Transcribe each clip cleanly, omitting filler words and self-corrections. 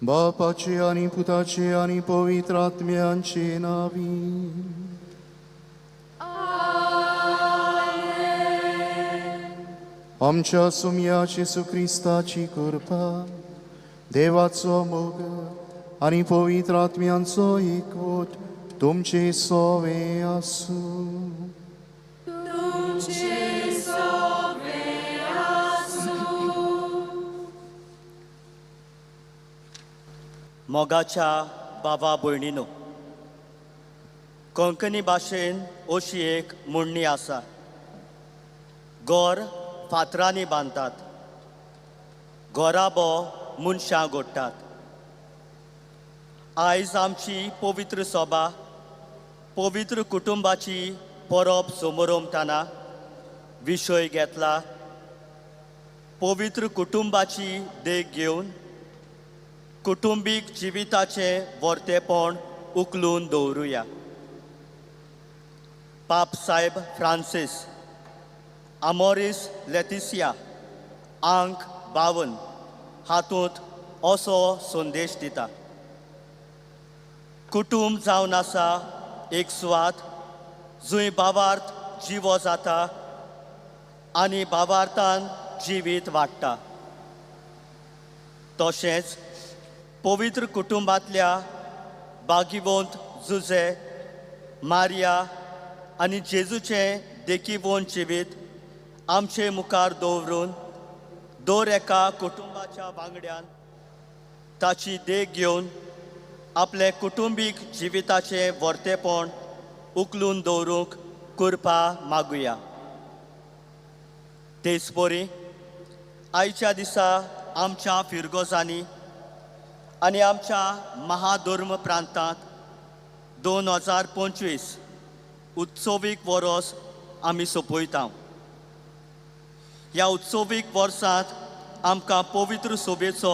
बापाचे आणि पुताचे आणि पवित्र आत्म्यांचे नावी. आमच्या सुम्या येशू ख्रिस्ताची कृपा, देवाचो मोग आणि पवित्र आत्म्यांचो एकवट तुमचे सोवे आसूं. मोगाच्या बाबा भयणीनो, कोंकणी भाशेन अशी एक म्हणणी आसा, गोर फातरांनी बांदतात, गोराबो मनशां घडटात. आयज आमची पवित्र सभा पवित्र कुटुंबाची परब समारंभताना विशय घेतला. पवित्र कुटुंबाची देख घेवन कुटुंबीक जिविताचें वर्तेपण उखलून दवरुया. पाप साहेब फ्रांसीस आमोरीस लेतिसिया आंक 52 हातूंत असो संदेश दिता. कुटुंब जावन आसा एक सुवात जंय भावार्थ जिवो जाता आनी भावार्थान जिवीत वाडटा. तशेंच पवित्र कुटुंबांतल्या भागिवंत जुजे, मारिया आनी जेजूचें देखीवंत जिवीत आमचे मुखार दवरून दर एका कुटुंबाच्या वांगड्यान ताची देख घेवन आपले कुटुंबीक जिविताचें वर्तेपण उखलून दवरूंक कृपा मागुया. तेच परी आयच्या दिसा आमच्या फिरगोजांनी आनी आमच्या महाधर्म प्रांतांत 2025 उत्सवीक वर्स आमी सोंपयता. ह्या उत्सवीक वर्सांत आमकां पवित्र सोबेचो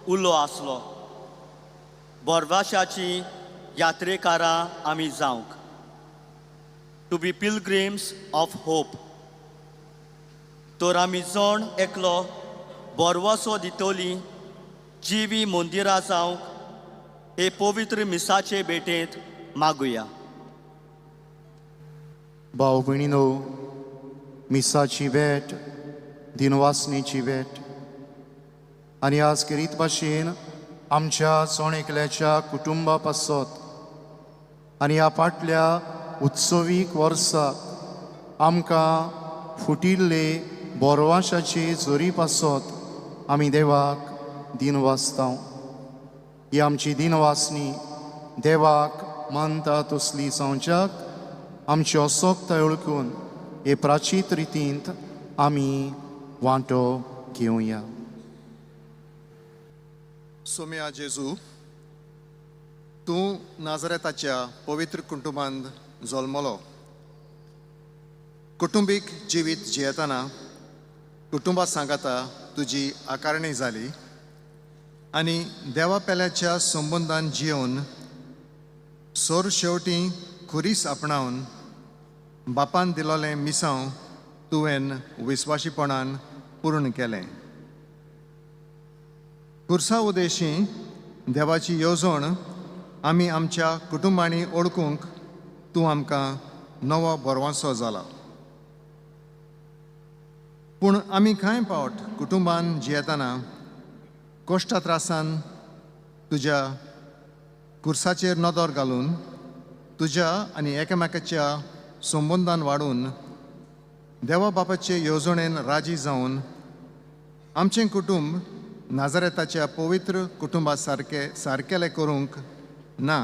उलो आसलो. बोरवाशाची यात्रेकारां आमी जावंक. To be pilgrims of hope. तर आमी जण एकलो बोरवासो दितोली जिवी मंदिरां जावंक हे पवित्र मिसाचे भेटेंत मागुया. भाव भयणीनो, मिसाची भेट दिनवासनेची भेट आनी आज करीत भाशेन आमच्या सोण एकल्याच्या कुटुंबा पासत आनी ह्या फाटल्या उत्सवीक वर्साक आमकां फुटिल्ले बोरवाशाचे जोरी पासत आमी देवाक दिनवासता. ही आमची दिनवासनी देवाक मानता तसली जावच्याक आमची असोक्ताय ओळखून हे प्राचीत रितींत आमी वांटो घेवया. सोम्या जेजू, तूं नाजरेताच्या पवित्र कुटुंबांत जल्मलो. कुटुंबीक जिवीत जियेतना कुटुंबा सांगाता तुजी आकारणी जाली आनी देवा पेल्याच्या संबंदान जियोवन सोर शेवटी खुरीस आपणावन बापान दिलोलें मिसांव तुवें विस्वाशीपणान पूर्ण केलें. खुर्सा उदेशी देवाची येवजण आमी आमच्या कुटुंबांनी ओळखूंक तूं आमकां नवो बोरवांसो जाला. पूण आमी कांय फावट कुटुंबान जियेतना कोश्टा त्रासान तुज्या खुर्साचेर नदर घालून तुज्या आनी एकामेकाच्या संबंदान वाडून देवा बापाचे येवजणेन राजी जावन आमचें कुटुंब नाजरेताच्या पवित्र कुटुंबा सारकेलें करूंक ना.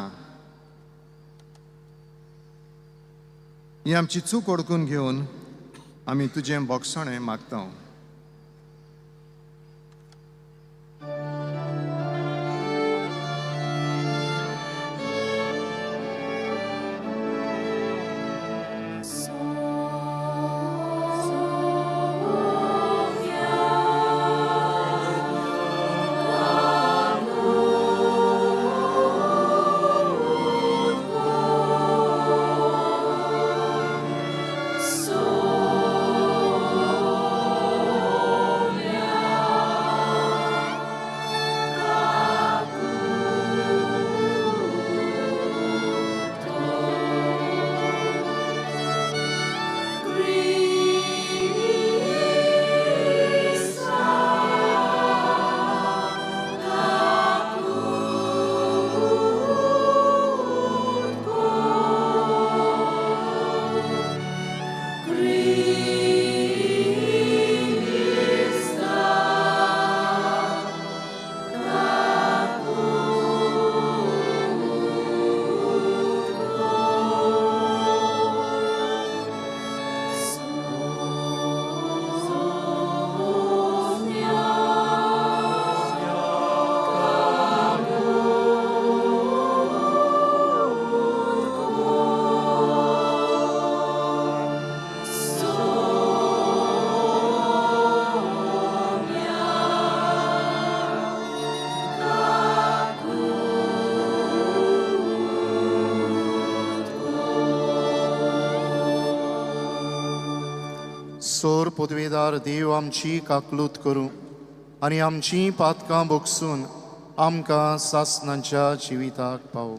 ही आमची चूक ओळखून घेवन आमी तुजें बोगसणें मागता. सोर पदवेदार देव आमची काकलूत करूं आनी आमची पातकां बोगसून आमकां सासणांच्या जिविताक पावो.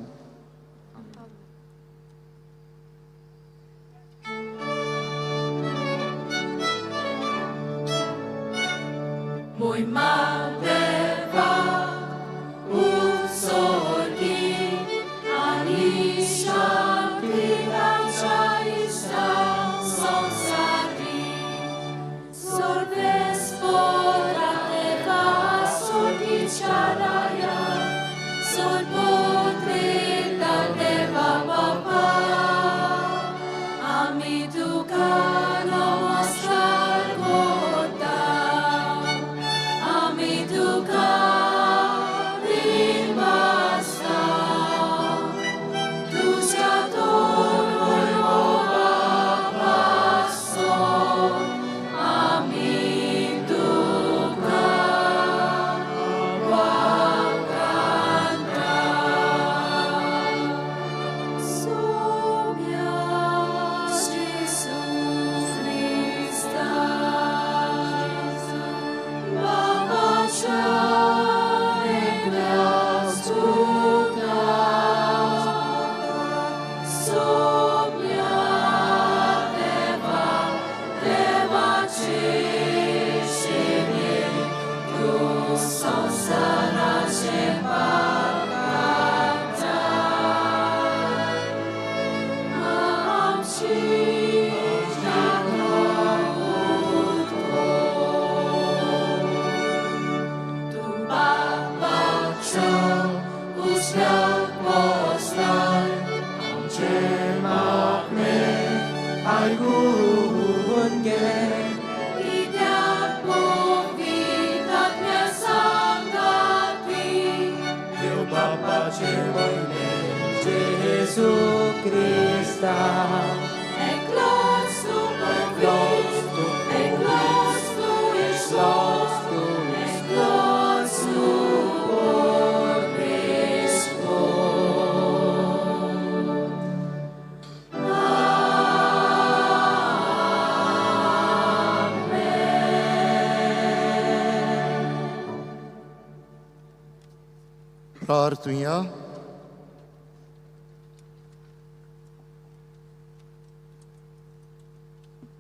Mój Mateva, usorgi, ani szanty naczajsta, sonsari. Sorbe spora teva, sorgi czaraja, sorbotreta teva papa. Ami tukano mostar gota. प्रार्थुया.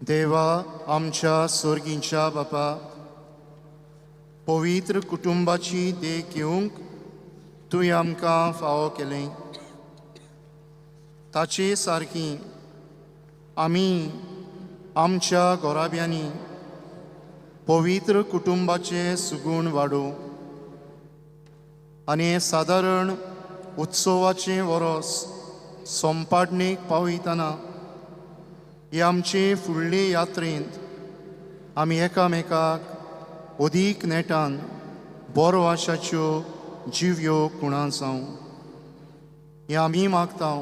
देवा आमच्या स्वर्गीच्या बापा, पवित्र कुटुंबाची देख घेवंक तुवें आमकां फावो केलें. ताचे सारकी आमी आमच्या घोराब्यांनी पवित्र कुटुंबाचे सुगूण वाडोवं आनी हे सादारण उत्सवाचें वरोस सोंपाडणेक पावयतना हे आमचे फुडले यात्रेंत आमी एकामेकाक अदीक नेटान बरो आशाच्यो जिव्यो कुणां जावं. हें आमी मागतां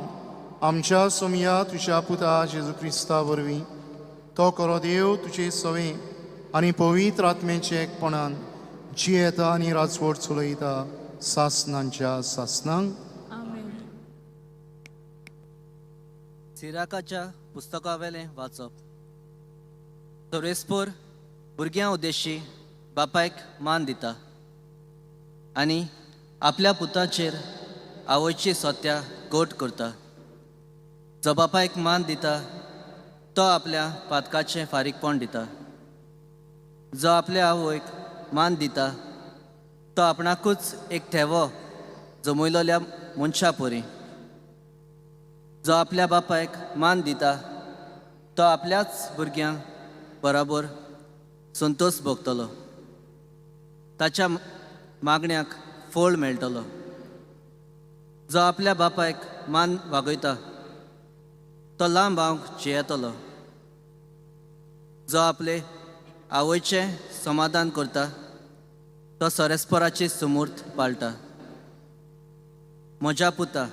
आमच्या सोमया तुज्या पुता जेजू क्रिस्ता वरवीं. तो खरो देव तुजे सवे आनी पवित्र आत्मेचे एकपणान जियेता आनी राजवट चलयता सासणांच्या सासणांक. सिराकाच्या पुस्तकावेलें वाचप. सोरेस्पोर भुरग्यां उद्देशी बापायक मान दिता आनी आपल्या पुताचेर आवयची सोत्या गोट करता. जो बापायक मान दिता तो आपल्या पातकाचें फारीकपण दिता. जो आपल्या आवयक मान दिता तो आपणाकूच एक ठेवो जमयलोल्या मनशा परी. जो आपल्या बापायक मान दिता तो आपल्याच भुरग्यांक बराबर संतोष भोगतलो. ताच्या मागण्याक फळ मेळटलो. जो आपल्या बापायक मान वागयता तो लांब हांवक जियेतलो. जो आपले आवयचें समाधान करता तो सोरेस्पोराची सुमूर्त पाळटा. म्हज्या पुता,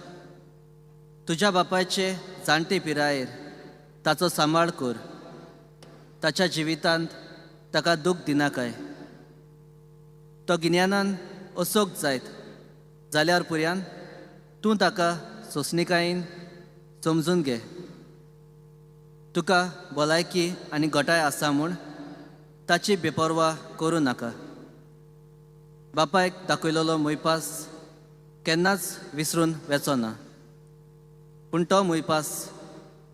तुज्या बापायचे जाणटे पिरायेर ताचो सांबाळ कर. ताच्या जिवितांत ताका दूख दिनाकाय. तो गिन्यानान असोक जायत जाल्यार पुर्यान तूं ताका सोंसणिकायेन समजून घे. तुका भलायकी आनी घटाय आसा म्हूण ताची बेपरवा करूं नाका. बापायक दाखयलेलो मुयपास केन्नाच विसरून वेचो ना, पूण तो मुयपास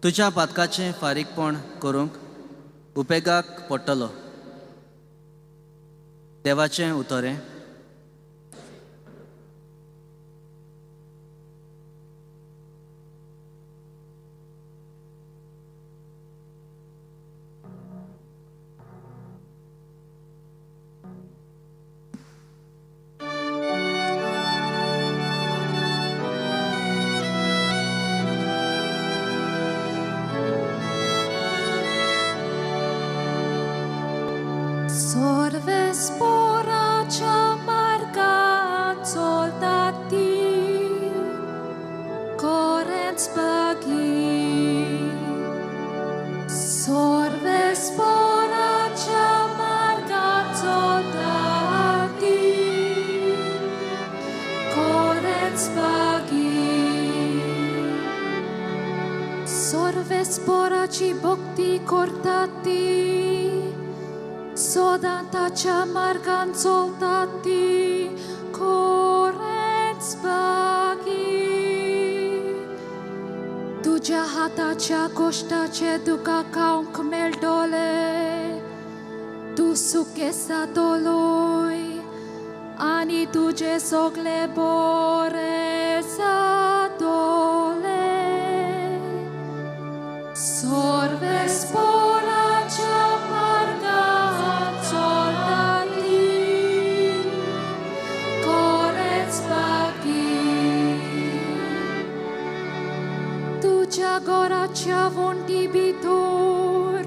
तुज्या पातकाचें फारीकपण करूंक उपेगाक पडटलो. देवाचें उतोरें. Sorve sporacia marca soldati, correns pagi. Sorve sporacia marca soldati, correns pagi. Sorve sporaci bocti cortati, Sodantacia margan soldati, correns pagi. Tuja hatacia costace duca ca un cmel dole, tu suchesa doloi, ani tuge sogle boreza dole. Sorve sporacia marga soldati, correns pagi. Tuja goracia vondibitor,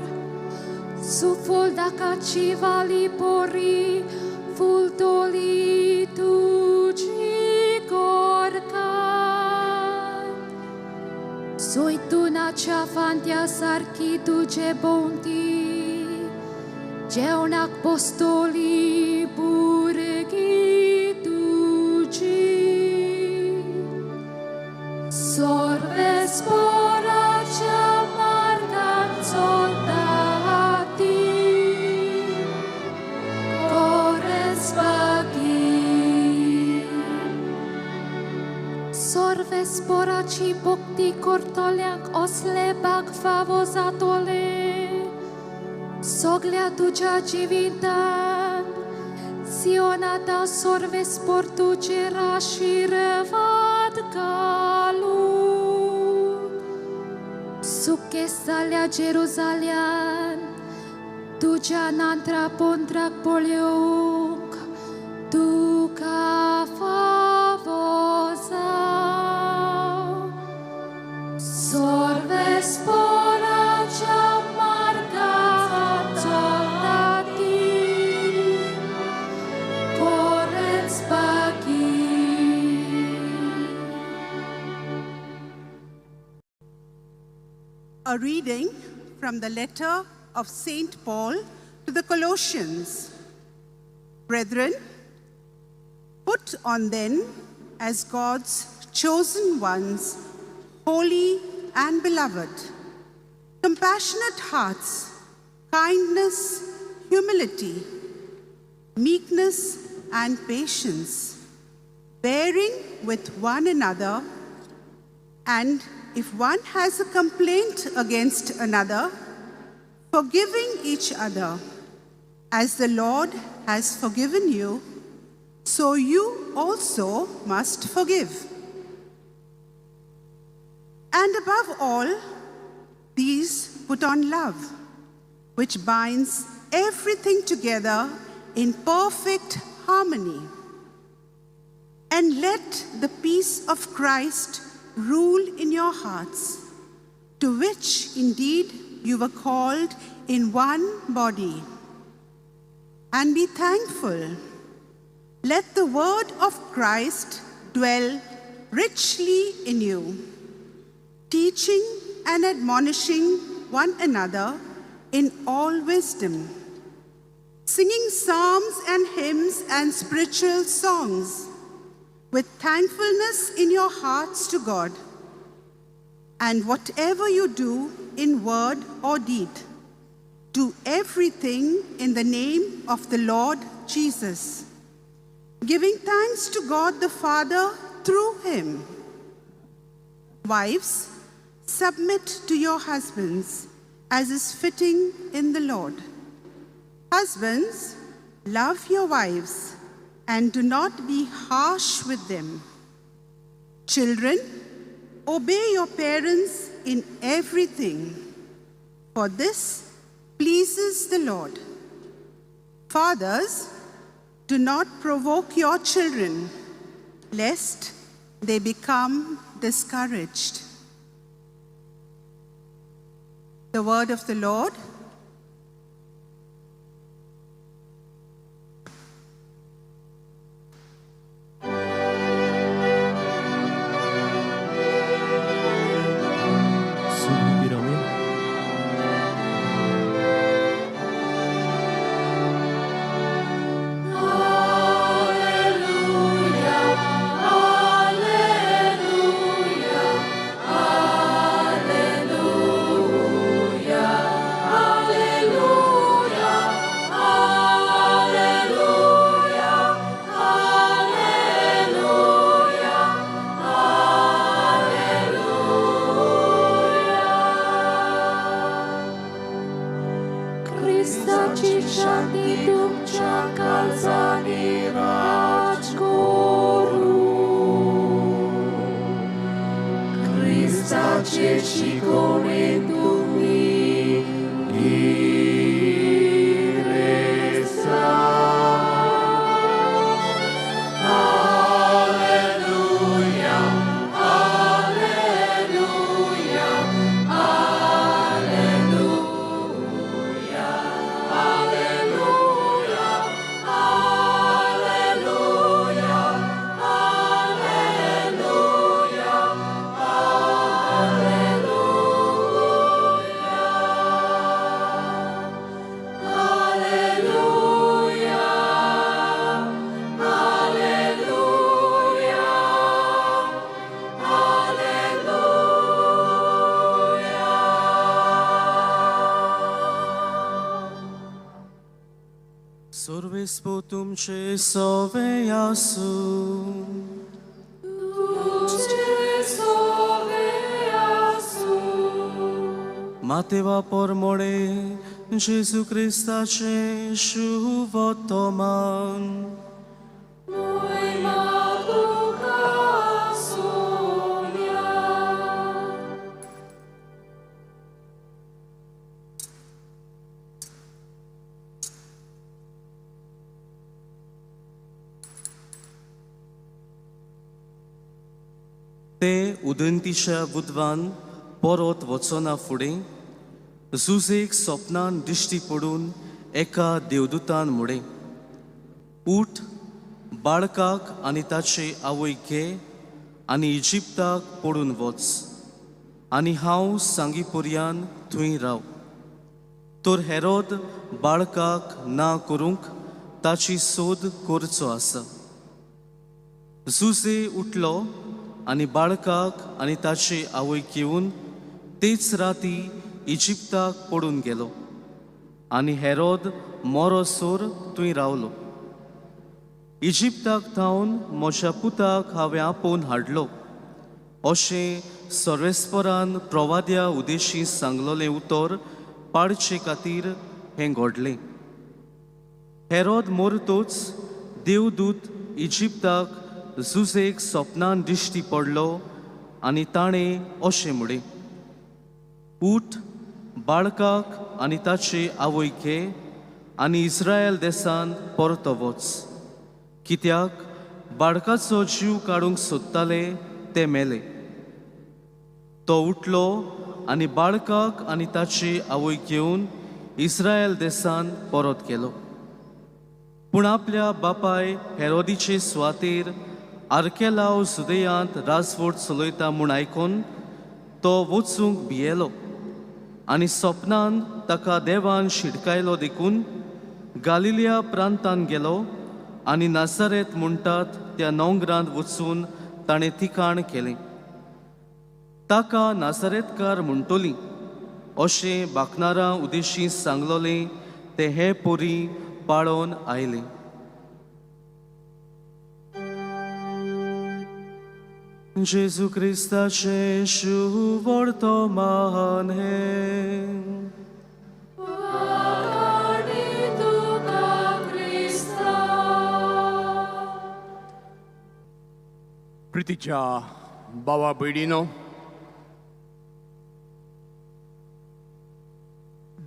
sufol daca ci vali pori, fultoli tuci gorca. Soi tu nacea fantia sarchi tuge bonti, Geunac postoli burghi tugi. Sorve sporacia margan soldati, correns pagi. Sorve sporaci bocti cortoleac osle bag favosatole, Soglea tugia civintan, sionata sorve sportu cera și răvad calu. Suchesalea Jeruzalean, tugia nantra pontrac poleuc, tu ca favosa. Sorve sporacia marca soldati, correns pagi. A reading from the letter of St. Paul to the Colossians. Brethren, put on then, as God's chosen ones, holy and beloved, compassionate hearts, kindness, humility, meekness, and patience, bearing with one another, and if one has a complaint against another, forgiving each other, as the Lord has forgiven you, so you also must forgive. And above all, these put on love, which binds everything together in perfect harmony. And let the peace of Christ rule in your hearts, to which indeed you were called in one body. And be thankful. Let the word of Christ dwell richly in you, teaching and admonishing one another in all wisdom, singing psalms and hymns and spiritual songs with thankfulness in your hearts to God. And whatever you do in word or deed, do everything in the name of the Lord Jesus, giving thanks to God the Father through him. Wives, submit to your husbands as is fitting in the Lord. Husbands, love your wives and do not be harsh with them. Children, obey your parents in everything, for this pleases the Lord. Fathers, do not provoke your children, lest they become discouraged. The word of the Lord. Christaci șarni dumcea calzani rajcoru. Christaci și conetumi iresa. Aleluia, aleluia, aleluia. Aleluia, aleluia, aleluia, aleluia, aleluia, Sorves potum ce soveasu. Mateva pormore Gesù Christa ce șuvotoman. ते उदंतीच्या बुधवान परत वचना फुडें झुजेक स्वप्नान दिश्टी पडून एका देवदूतान मुडे उठ बाळकाक आनी ताचे आवय घे आनी इजिप्ताक पडून वच आनी हांव सांगी पर्यान थंय राव. तर हेरोद बाळकाक ना करूंक ताची सोद करचो आसा. झुजे उठलो आनी बाळकाक आनी ताचे आवय घेवन तेच राती इजिप्ताक पडून गेलो आनी हेरोद मोरोसोर थंय रावलो. इजिप्ताक थावन म्हज्या पुताक हांवें आपोवन हाडलो अशें सर्वेस्परान प्रवाद्या उदेशी सांगलोलें उतर पाडचे खातीर हें घडलें. हेरोद मरतोच देवदूत इजिप्ताक झुजेक स्वप्नान दिश्टी पडलो आनी ताणें अशें म्हणलें, उठ बाळकाक आनी ताचे आवय घे आनी इस्रायल देशांत परतो वच, कित्याक बाळकाचो जीव काडूंक सोदताले ते मेले. तो उठलो आनी बाळकाक आनी ताची आवय घेवन इस्रायल देशांत परत गेलो. पूण आपल्या बापाय हेरोदीचे सुवातेर आर्केलाव जुदेयांत राजवट चलयता म्हूण आयकून तो वचूंक भियेलो आनी स्वप्नान ताका देवान शिडकायलो देखून गालिलिया प्रांतांत गेलो आनी नासरेत म्हणटात त्या नोंगरांत वचून ताणें ठिकाण केलें. ताका नासरेतकार म्हणटोली अशें बाखनारां उद्देशीं सांगलोलें ते हे पोरी पाळोवन आयले. जेजू क्रिस्ताचे शुभ वर्तमान हे Ani tuka Krista. प्रितीच्या भावा भयणीनो,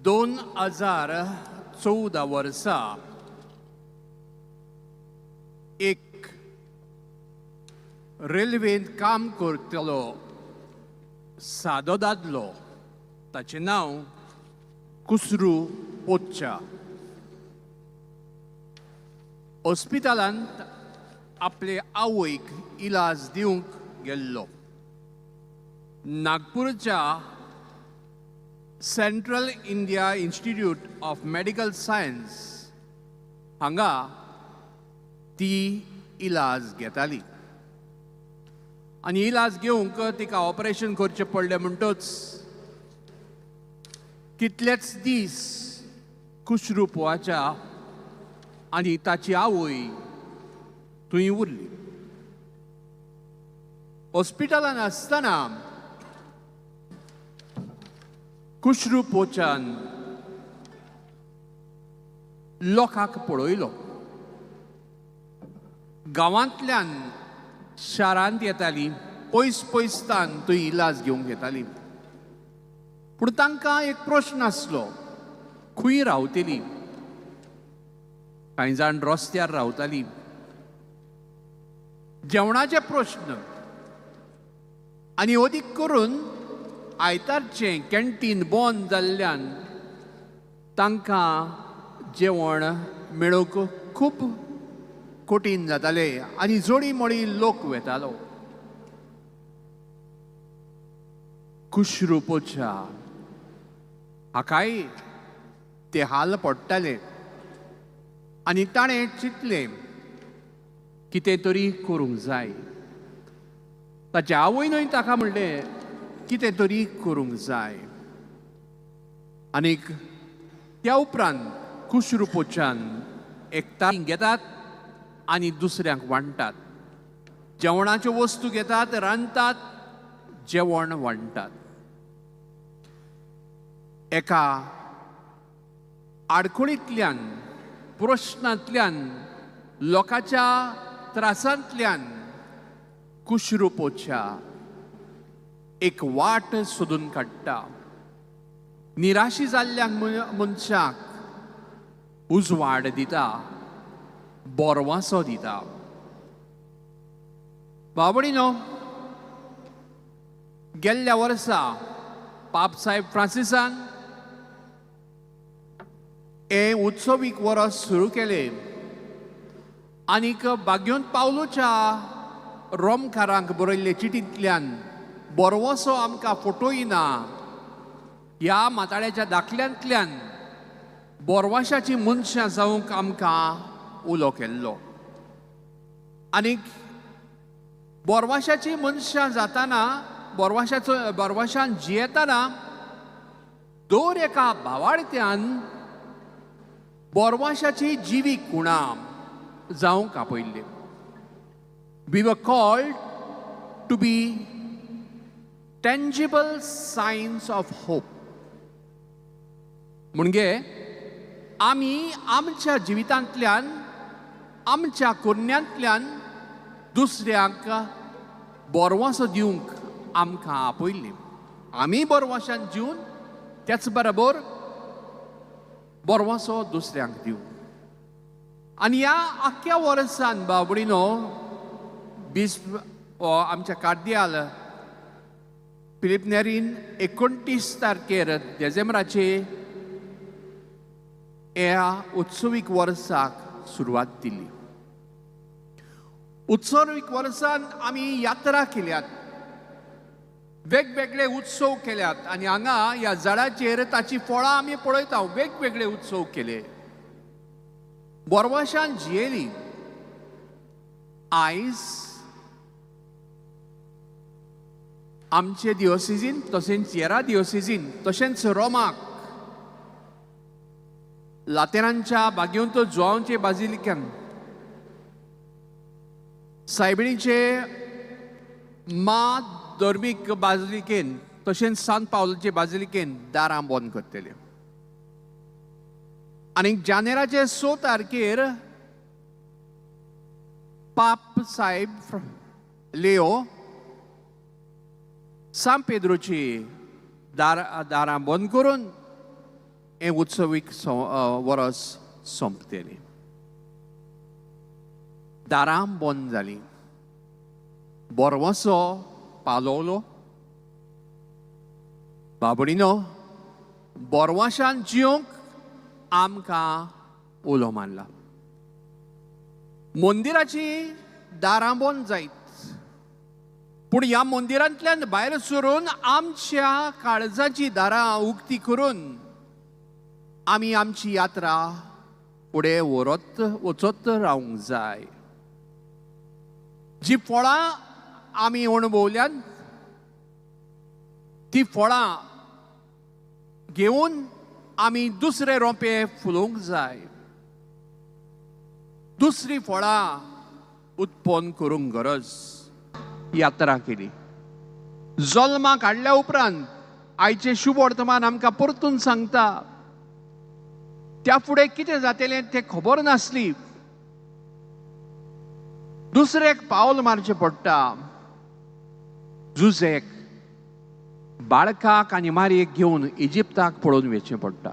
2014 वर्सा एक रेल्वेंत काम करतलो सादो दादलो, ताचें नांव कुसरू पोच्चा, हॉस्पिटलांत आपले आवयक इलाज दिवंक गेल्लो. नागपूरच्या central India institute of medical science हांगा ती इलाज घेताली. आनी इलाज घेवंक तिका ऑपरेशन करचें पडलें म्हणटच कितलेच दीस कुशरूपोवाच्या आनी ताची आवय थंय उरली. हॉस्पिटलांत आसतना कुशरूपोचान लोकांक पळयलो. गांवांतल्यान शारांत येतालीं, पयस पयसतान थंय इलाज घेवंक येतालीं. पूण तांकां एक प्रश्न आसलो, खंय रावतलीं. कांय जाण रस्त्यार रावतालीं. जेवणाचे प्रश्न आनी अदीक करून आयतारचें कॅन्टीन बंद जाल्ल्यान तांकां जेवण मेळोवंक खूब कठीण जातालें आनी जोडी मोडी लोक वेतालो. कुशरूपोच्या हाकाय ते हाल पडटाले आनी ताणें चिंतलें कितें तरी करूंक जाय. ताच्या आवयनूय ताका म्हणलें कितें तरी करूंक जाय. आनीक त्या उपरांत कुशरूपोच्यान एक तारीख घेतात आनी दुसऱ्यांक वांटतात. जेवणाच्यो वस्तू घेतात, रांदतात, जेवण वांटतात. एका आडखळींतल्यान, प्रश्नांतल्यान, लोकांच्या त्रासांतल्यान कुशरूपोच्या एक वाट सोदून काडटा. निराशी जाल्ल्या मनशाक उजवाड दिता, बोरवांसो दिता. बाबडीनो, गेल्ल्या वर्सा पाप साहेब फ्रांसिसान हे उत्सवीक वर्स सुरू केले आनीक बाग्योंत पावलोच्या रोमकारांक बरयल्ले चिटींतल्यान बोरवोसो आमकां फटोयना ह्या माताळ्याच्या दाखल्यांतल्यान बोरवाशाची मनशां जावंक आमकां उलो केल्लो. आनीक बोरवाशाची मनशां जाताना, बोरवाशान जियेताना दर एका भावार्थ्यान बोरवाशाची जिवीक गुणां जावंक आपयल्ली. We were called to be tangible signs of hope. म्हणजे आमी आमच्या जिवितांतल्यान, आमच्या कुरण्यांतल्यान दुसऱ्यांक बोरवासो दिवंक आमकां आपयल्ली. आमी बोरवाशान जिवन त्याच बरोबर बोरवासो दुसऱ्यांक दिवंक. आनी ह्या आख्या वर्सान बाबडीनो आमच्या कार्दियाल फिलीप नेरीन 29 तारखेर डिसेंबराचे ह्या उत्सवीक वर्साक सुरवात दिली. उत्सवीक वर्सान आमी यात्रा केल्यात, वेगवेगळे उत्सव केल्यात आनी हांगा ह्या झाडाचेर ताची फळां आमी पळयता. वेगवेगळे उत्सव केले. बोरवाशान जियेली. आयज आमचे दिओसिजीन तशेंच येरा दिओसिजीन तशेंच रोमाक लातेरांच्या बागेंत जुआंवचे बाजिलिकान सायबिणीचे धर्मीक बाजिलिकेन तशेंच सान पावलोचे बाजिलिकेन दारां बंद करतले. आनी जानेराचे 6 तारखेर पाप साहेब लेओ सान पेद्रोची दारां बंद करून हे उत्सवीक वर्स सोंपतली. दारां बंद जाली. बोरवोसो पालोवलो. बाबडीनो बोरवाशान जिवंक आमकां उलो मारला. मंदिराची दारां बंद जायत, पूण ह्या मंदिरांतल्यान भायर सरून आमच्या काळजाची दारां उक्ती करून आमी आमची यात्रा फुडें वचत रावंक जाय. जी फळां आमी अणभवल्यात ती फळां घेवन आमी दुसरे रोंपे फुलोवंक जाय. दुसरी फळां उत्पन्न करूंक गरज. यात्रा केली. जल्माक हाडल्या उपरांत आयचे शुभ वर्तमान आमकां परतून सांगता त्या फुडें कितें जातलें तें खबर नासली. दुसरेक पावल मारचें पडटा. जुजेक बाळकाक आनी मारयेक घेवन इजिप्ताक पळोवन वचचें पडटा.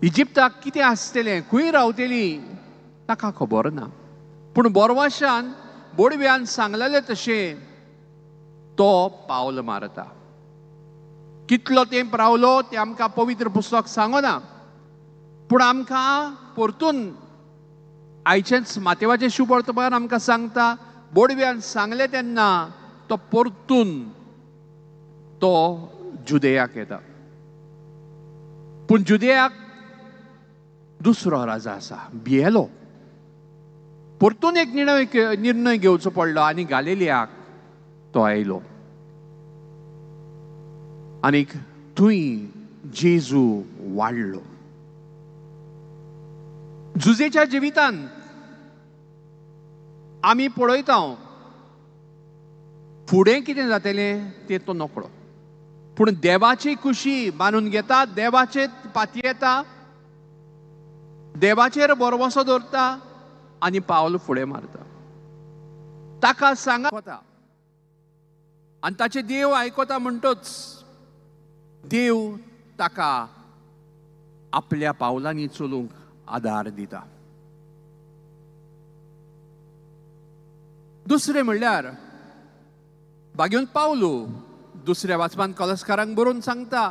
इजिप्ताक कितें आसतलें, खंय रावतलीं ताका खबर ना. पूण बोरवाशान बोडव्यान सांगलेलें तशें तो पावल मारता. कितलो तेंप रावलो तें आमकां पवित्र पुस्तक सांगना, पूण आमकां परतून आयचेच मातेवाचें शुभ वर्तमान आमकां सांगता बोडव्यान सांगलें तेन्ना तो परतून तो जुदेयाक येता. पूण जुदेयाक दुसरो राजा आसा, बिएलो. परतून एक निर्णय घेवचो पडलो आनी गालिलियाक तो आयलो. आनीक थंय जेजू वाडलो. जुजेच्या जिवितांत आमी पळयता फुडें कितें जातलें तें तो नकळो. पूण देवाची खुशी मानून घेता, देवाचे पातयेता, देवाचेर भरवोसो दवरता आनी पावल फुडें मारता. ताका सांगता आनी ताचे देव आयकता म्हणटच देव ताका आपल्या पावलांनी चलूंक आदार दिता. दुसरें म्हणल्यार बागेंत पावलो दुसऱ्या वाचपान कलस्कारांक बरोवन सांगता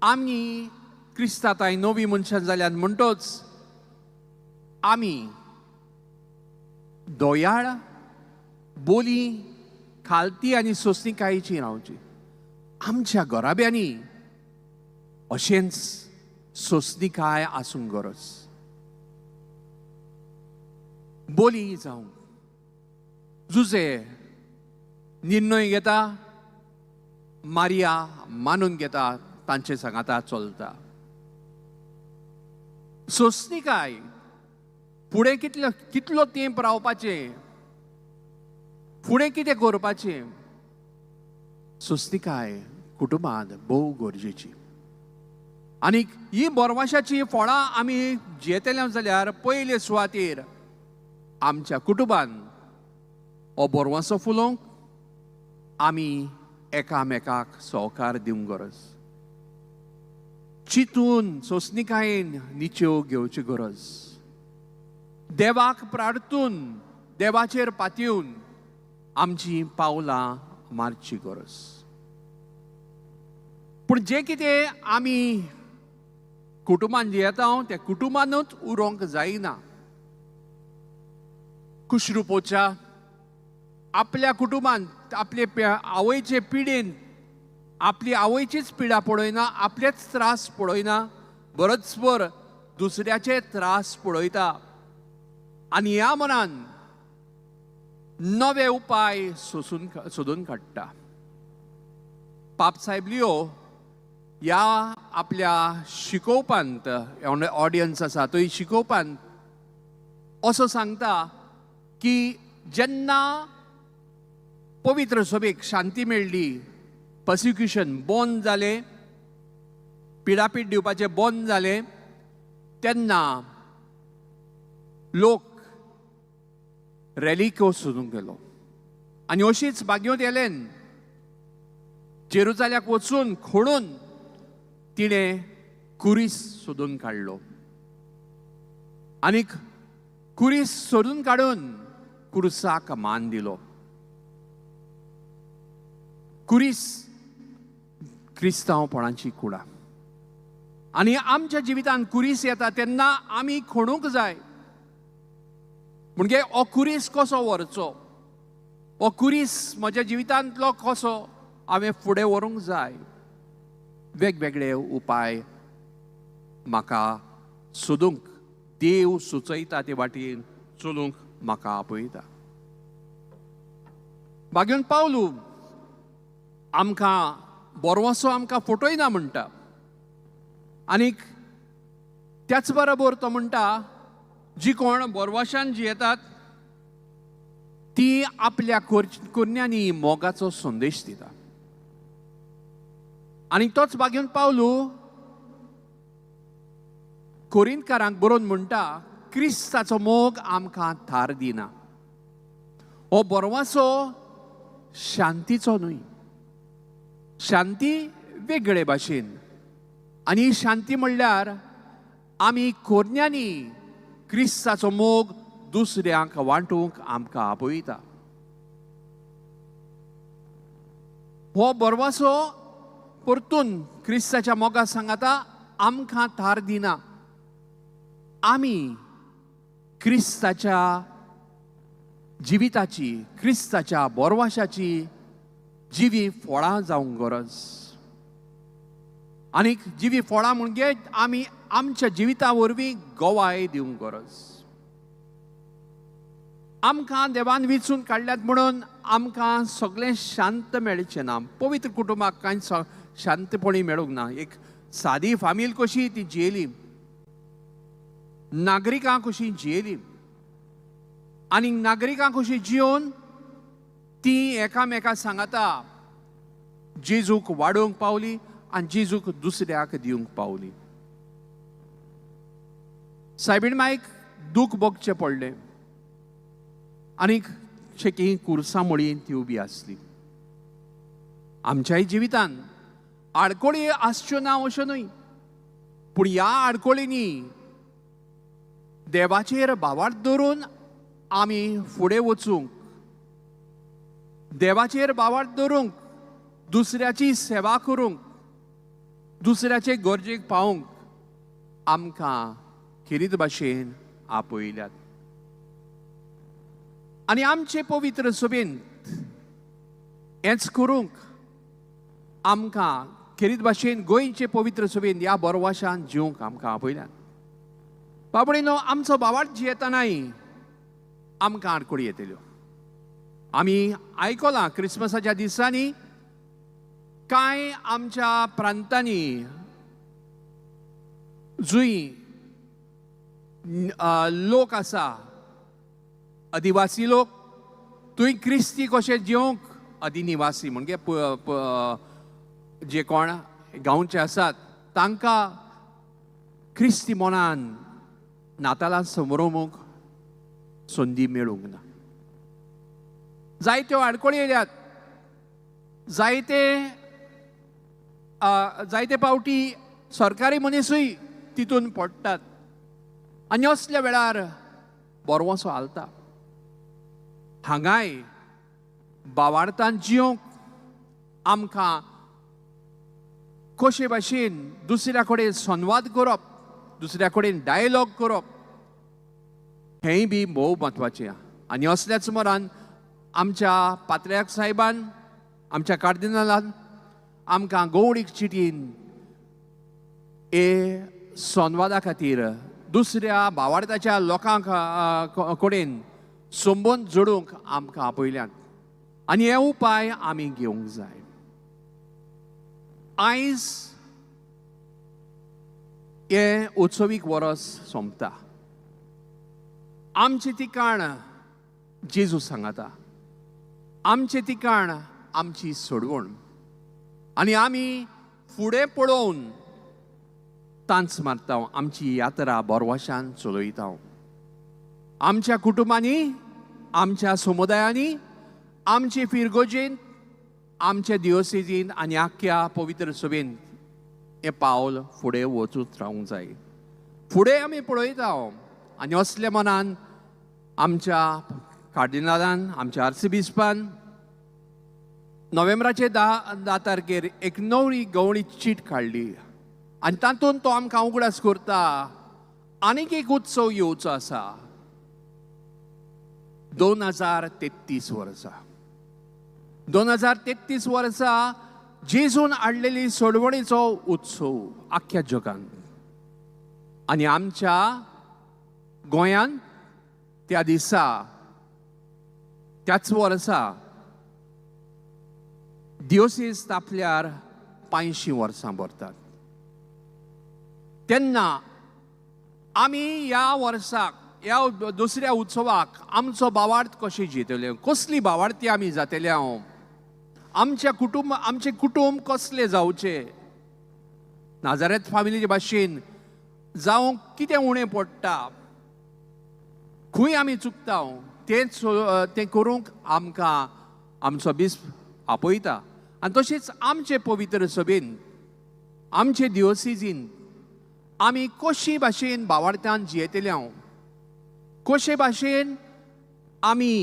आमी क्रिस्तांताय नवी मनशां जाल्यात म्हणटच आमी दोयाळ, बोली, खालती आनी सोंसणीकायेची रावची. आमच्या घराब्यांनी अशेंच सोंसणीकाय आसूंक गरज. बोली जावंक जुजे निर्णय घेता, मारिया मानून घेता, तांचे सांगाता चलता. सोंसणीकाय फुडें कितलो तेंप रावपाचें, फुडें कितें करपाचें, सोंसणीकाय कुटुंबांत भोव गरजेची. आनी ही बोरवाशाची फळां आमी जेतले जाल्यार पयले सुवातेर आमच्या कुटुंबान हो बोरवासो फुलोवंक आमी एकामेकाक सहकार दिवंक गरज. चिंतून सोंसणीकायेन निच्यो घेवची गरज. देवाक प्रार्थून देवाचेर पातयेवन आमची पावलां मारची गरज. पूण जें कितें आमी कुटुंबान जियेता त्या कुटुंबानूच उरोंक जायना. कुशरूपोच्या आपल्या कुटुंबांत आपले आवयचे पिडेन आपली आवयचीच पिडा पळयना, आपलेच त्रास पळयना, बरोचभर दुसऱ्याचे त्रास पळयता. आनी ह्या मनान नवे उपाय सोदून काडटा. पाप साहेब लिओ ह्या आपल्या शिकोवपांत ऑडियन्स आसा थंय शिकोवपांत असो सांगता की जेन्ना पवित्र सभेक शांती मेळ्ळी, पर्सिक्युशन बंद जालें, पिडापीड दिवपाचें बंद जालें, तेन्ना लोक रॅलीको सोदूंक गेलो. आनी अशीच बागयोत एलेन जेरुजाल्याक वचून खोडून तिणें कुरीस सोदून काडलो. आनीक कुरीस सोदून काडून कुरुसाक मान दिलो. कुरीस क्रिस्तांवपणाची कुडा. आनी आमच्या जिवितांत कुरीस येता तेन्ना आमी खणूंक जाय. म्हणजे हो कुरीस कसो व्हरचो, हो कुरीस म्हज्या जिवितांतलो कसो हांवें फुडें व्हरूंक जाय. वेगवेगळे उपाय म्हाका सोदूंक देव सुचयता ते वाटेन चलूंक म्हाका आपयता. बागेन पावलू आमकां बोरवोसो आमकां फटयना म्हणटा. आनीक त्याच बरोबर तो म्हणटा जी कोण बोरवाशान जियेतात ती आपल्या कोन्यांनी मोगाचो संदेश दिता. आनी तोच बागेन पावलू कोरिंतकारांक बरोवन म्हणटा क्रिस्ताचो मोग आमकां थार दिना. हो बोरवासो शांतीचो न्हय, शांती वेगळे भाशेन. आनी शांती म्हणल्यार आमी कोन्यांनी क्रिस्ताचो मोग दुसऱ्यांक वांटूंक आमकां आपयता. हो बोरवासो परतून क्रिस्ताच्या मोगा सांगाता आमकां थार दिना. आमी क्रिस्ताच्या जिविताची, क्रिस्ताच्या बोरवाशाची जिवी फळां जावंक गरज. आनीक जिवी फळां म्हणजे आमी आमच्या जिविता वरवीं गोवाय दिवंक गरज. आमकां देवान विचून काडल्यात म्हणून आमकां सगळें शांत मेळचें ना. पवित्र कुटुंबाक कांय शांतपणी मेळूंक ना. एक सादी फामील कशी ती जियेली, नागरिकां कशी जियेली, आनी नागरिकां कशी जियोन ती एकामेका सांगता जेजूक वाडोवंक पावली आनी जेजूक दुसऱ्याक दिवंक पावली. सायबीण मायक दूख भोगचें पडलें आनीक शेकी कुर्सां मळीन ती उबी आसली. आमच्याय जिवितांत आडकोळी आसच्यो ना अश्यो न्हय, पूण ह्या आडकोळींनी देवाचेर बावार्थ दवरून आमी फुडें वचूंक, देवाचेर बावार्थ दवरूंक, दुसऱ्याची सेवा करूंक, दुसऱ्याचे गरजेक पावूंक आमकां खेरीत भाशेन आपयल्यात. आनी आमचे पवित्र सभेंत हेंच करूंक आमकां खेरीत भाशेन गोंयचे पवित्र सभेन ह्या बोरवाशान जिवंक आमकां आपयल्यात. बाबडीनो आमचो बावार्थ जियेतानाय आमकां आडकोळी येतल्यो. आमी आयकलां क्रिस्मसाच्या दिसांनी कांय आमच्या प्रांतांनी जुंय लोक आसा, आदिवासी लोक, थंय क्रिस्ती कशे जिवंक, आदिनिवासी म्हणजे जे कोण गांवचे आसात तांकां क्रिस्ती मनान नातालां समरोवंक संदी मेळूंक ना. जायत्यो आडकोळी येयल्यात. जायते पावटी सरकारी मनीसूय तितून पडटात आनी असल्या वेळार बोरवोसो हालता. हांगाय बावार्थान जिवंक आमकां कशे भाशेन दुसऱ्या कडेन संवाद करप, दुसऱ्या कडेन डायलॉग करप हेंय बी भोव म्हत्वाचें. आनी असल्याच मोरान आमच्या पात्र्याक साहेबान, आमच्या कार्दिनालान आमकां गवळीक चिटीन संवादा खातीर दुसऱ्या भावार्थाच्या लोकांक कडेन सोंबोन जोडूंक आमकां आपयल्यात आनी हे उपाय आमी घेवंक जाय. आयज हे उत्सवीक वरस सोंपता. आमचे तिकाण जेजू सांगता, आमचे तिकाण आमची सोडवण आनी आमी फुडें पळोवन तांच मारता. आमची यात्रा बोरवाशान चलयता. आमच्या कुटुंबांनी, आमच्या समुदायांनी, आमचे फिरगोजेन, आमच्या दियोसेजीन आनी आख्या पवित्र सभेन हें पावल फुडें वचूंक रावूंक जाय. फुडें आमी पळयता आनी असल्या मनान आमच्या कार्डिनालान, आमच्या आर्चबिस्पान नोव्हेंबराचे 10 तारखेर एक नवी गवळी चीट काडली आनी तातूंत तो आमकां उगडास करता आनीक एक उत्सव येवचो आसा. 2033 वर्सा. 2033 वर्सा जेजून हाडलेली सोडवणेचो उत्सव आख्या जगांत. आनी आमच्या गोंयांत त्या दिसा, त्याच वर्सा दियोसीस तापल्यार 500 वर्सां भरतात. तेन्ना आमी ह्या वर्साक, ह्या दुसऱ्या उत्सवाक आमचो भावार्थ कशें जितले, कसली भावार्थी आमी जातले. आमचे कुटुंब कसले जावचे. नाजारेत फामिलीचे भाशेन जावंक कितें उणें पडटा, खंय आमी चुकता तें करूंक आमकां आमचो बिस्प आपयता. आनी तशेंच आमचे पवित्र सभेन, आमचे दियोसेजीन आमी कशी भाशेन भावार्थान जियेतले, कशे भाशेन आमी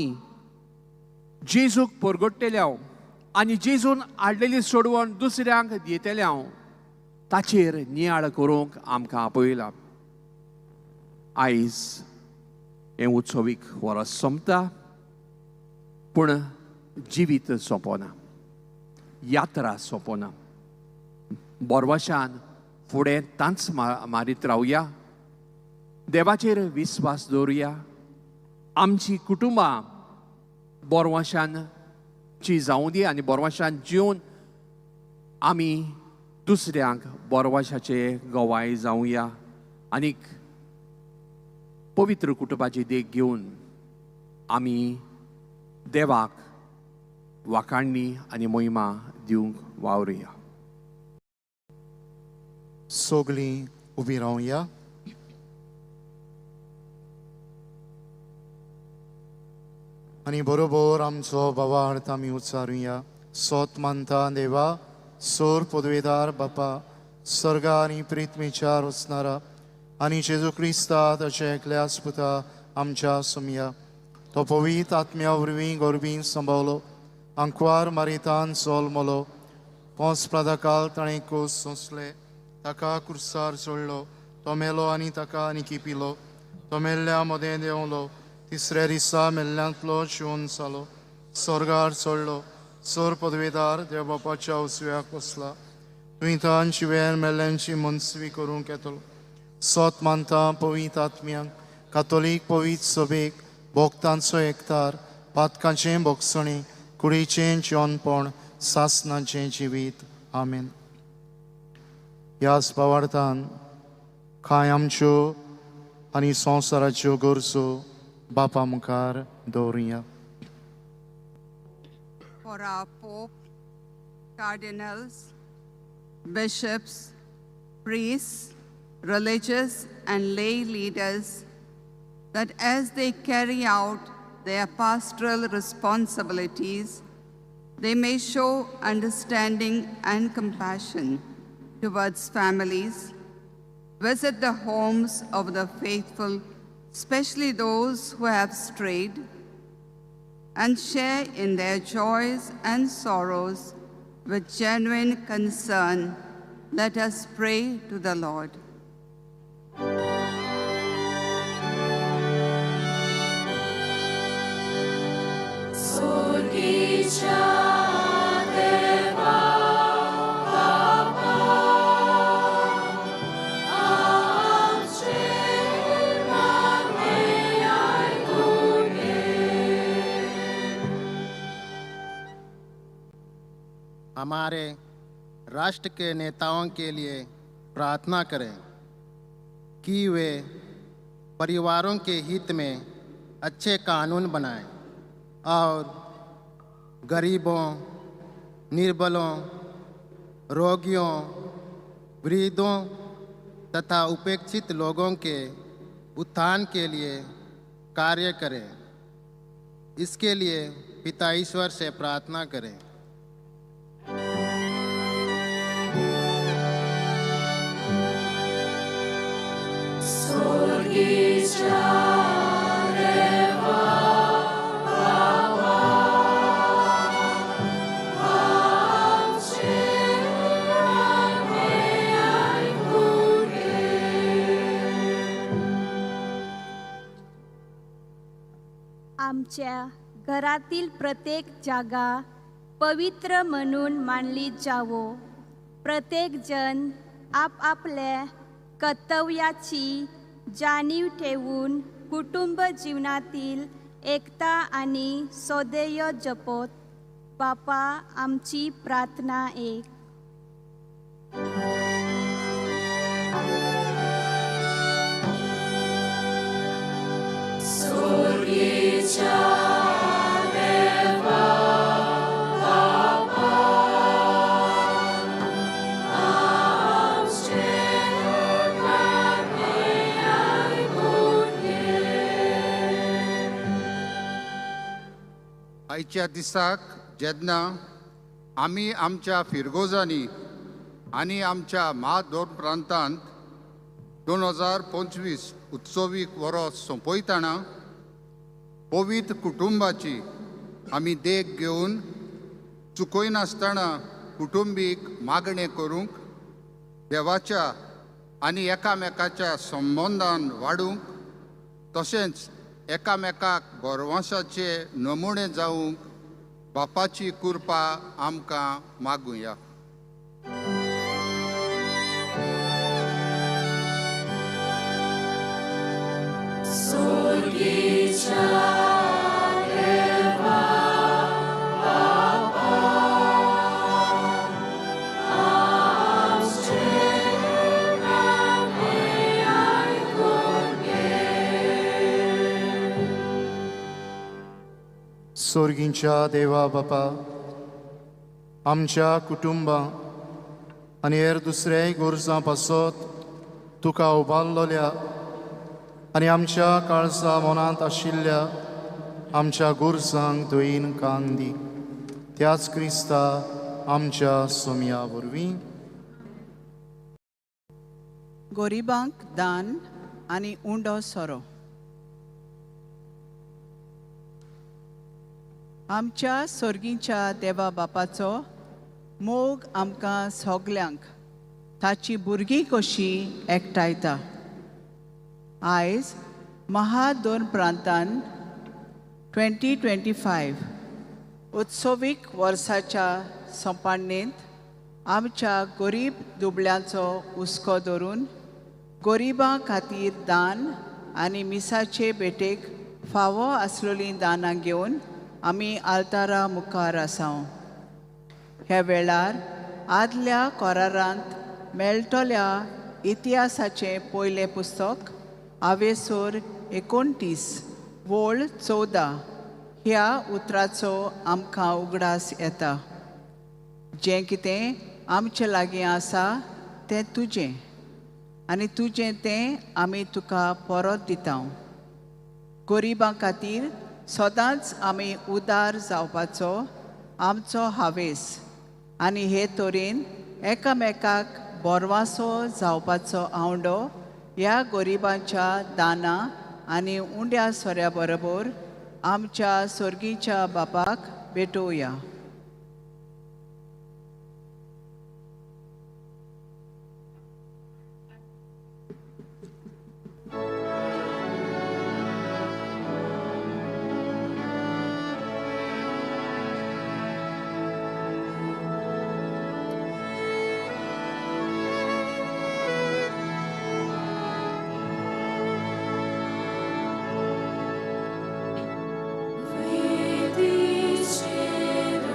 जेजूक परगट्टेले आनी जेजून हाडलेली सोडवण दुसऱ्यांक दितले, ताचेर नियाळ करूंक आमकां आपयला. आयज हें उत्सवीक वरस सोंपता, पूण जिवीत सोंपना, यात्रा सोंपना. बोरवाशान फुडें तांच मारीत रावया, देवाचेर विस्वास दवरुया. आमची कुटुंबां बोरवाशांची जावं दी आनी बोरवाशान जिवन आमी दुसऱ्यांक बोरवाशाचे गवाय जावया. आनीक पवित्र कुटुंबाची देख घेवन आमी देवाक वाखाणणी आनी मोहिमा दिवंक वावरुया. सोगलीं उबीं रावया. आनी बरोबर आमचो भावार्थ आमी उच्चारुया. सोत मानता देवा, सोर पदवेदार बापा, सर्गा आनी प्रित्मेच्या वचनारा आनी जेजू क्रिस्ता ताचे एकल्या स्पुता आमच्या सुमया. तो पवित्र आत्म्या वरवीं गोरबीन सांबावलो, आंकवार मारितान सोल मोलो, पोंस प्रादाकाल ताणें कोस सोंसले, ताका कुर्सार सोडलो, तो मेलो आनी ताका आनीकी पिलो, तो मेल्ल्या मोदें देंवलो, तिसऱ्या दिसा मेल्ल्यांतलो शिवून जालो, स्वर्गार सोडलो, सोर पदवेदार देव बापाच्या उसव्याक बसला, तुवें तान शिवेर मेल्ल्यांची मनसवी करूंक येतलो. सोत मानता पवित्र आत्म्यांक, कातोलीक पवित्र सभेक, भोगतांचो एकतार, पातकांचें भोगसणी, कुडीचें जेवणपण, सासणाचें जिवीत. आमेन. ह्याच भावार्थान कांय आमच्यो आनी संवसाराच्यो गरजो बापा मुखार दवरुया. For our Pope, cardinals, bishops, priests, religious and lay leaders, that as they carry out their pastoral responsibilities, they may show understanding and compassion towards families, visit the homes of the faithful, especially those who have strayed, and share in their joys and sorrows with genuine concern. Let us pray to the Lord. हमारे राष्ट्र के नेताओं के लिए प्रार्थना करें कि वे परिवारों के हित में अच्छे कानून बनाएं और गरीबों, निर्बलों, रोगियों, वृद्धों तथा उपेक्षित लोगों के उत्थान के लिए कार्य करें। इसके लिए पिता ईश्वर से प्रार्थना करें। आमच्या घरातील प्रत्येक जागा पवित्र म्हणून मानली जावो। प्रत्येक जण आपापल्या कर्तव्याची जाणीव ठेवून कुटुंब जीवनातील एकता आणि सौदेय जपत। बापा, आमची प्रार्थना ऐक। आयच्या दिसाक जेन्ना आमी आमच्या फिरगोजांनी आनी आमच्या दोन प्रांतांत 2025 उत्सवीक वर्स सोंपयतना पवित्र कुटुंबाची आमी देख घेवन चुकयनासतना कुटुंबीक मागणें करूंक, देवाच्या आनी एकामेकाच्या संबंधान वाडूंक, तशेंच एकामेकाक बोरवासाचे नमुणे जावंक बापाची कृपा आमकां मागुया। स्वर्गींच्या देवा बापा, आमच्या कुटुंबां आनी हेर दुसऱ्याय गोरसां पासत तुका उबारलोल्या आनी आमच्या काळजा मनांत आशिल्ल्या आमच्या गोरसांक धुयीन कान दी। त्याच क्रिस्ता आमच्या सोमया वरवीं गरिबांक दान आनी उंडो सोरो। आमच्या स्वर्गीच्या देवा बापाचो मोग आमकां सगल्यांक ताची भुरगीं कशी एकठायता। आयज दोन प्रांतान 2025 उत्सवीक वर्साच्या सोंपणेंत आमच्या गरीब दुबळ्यांचो हुस्को धरून गरिबां खातीर दान आनी मिसाचे भेटेक फावो आसलेलीं दानां घेवन आमी आल्तारा मुखार आसाव। ह्या वेळार आदल्या कोरारांत मेळटल्या इतिहासाचें पयलें पुस्तक आवेसूर 29 वोळ 14 ह्या उतराचो आमकां उगडास येता। जें कितें आमचे लागीं आसा तें तुजें आनी तुजें तें आमी तुका परत दिता। गरिबां खातीर सदांच आमी उदार जावपाचो आमचो हावेस आनी हे तरेन एकामेकाक बोरवासो जावपाचो आवंडो ह्या गरिबांच्या दाना आनी उंड्या सोऱ्या बरोबर आमच्या स्वर्गीच्या बापाक भेटोवया। Vidi cielo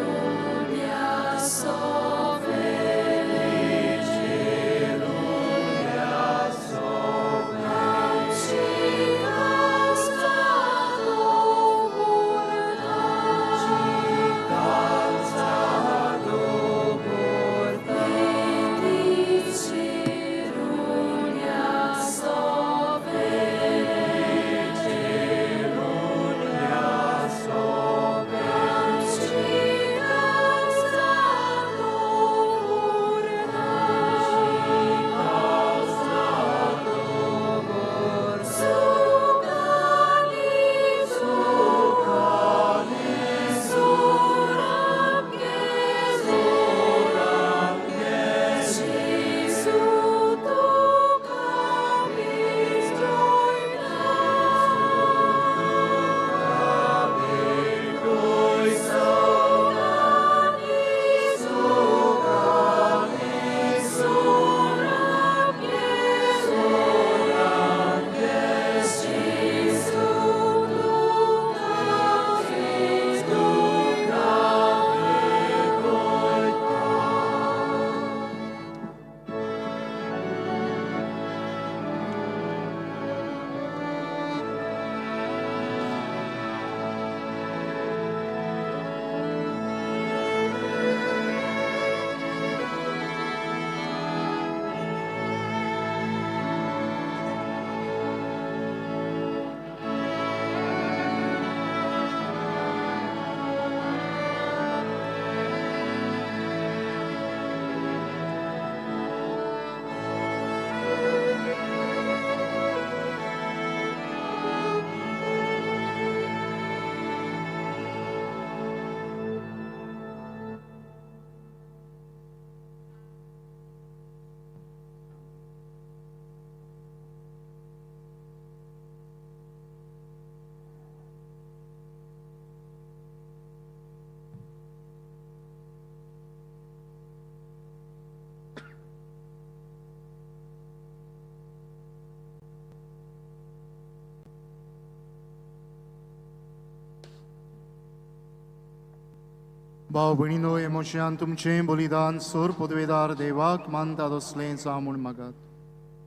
भाव भयणीनो हे मोशयान तुमचें बलिदान सोर पदवेदार देवाक मानता तसलें जावून मागात.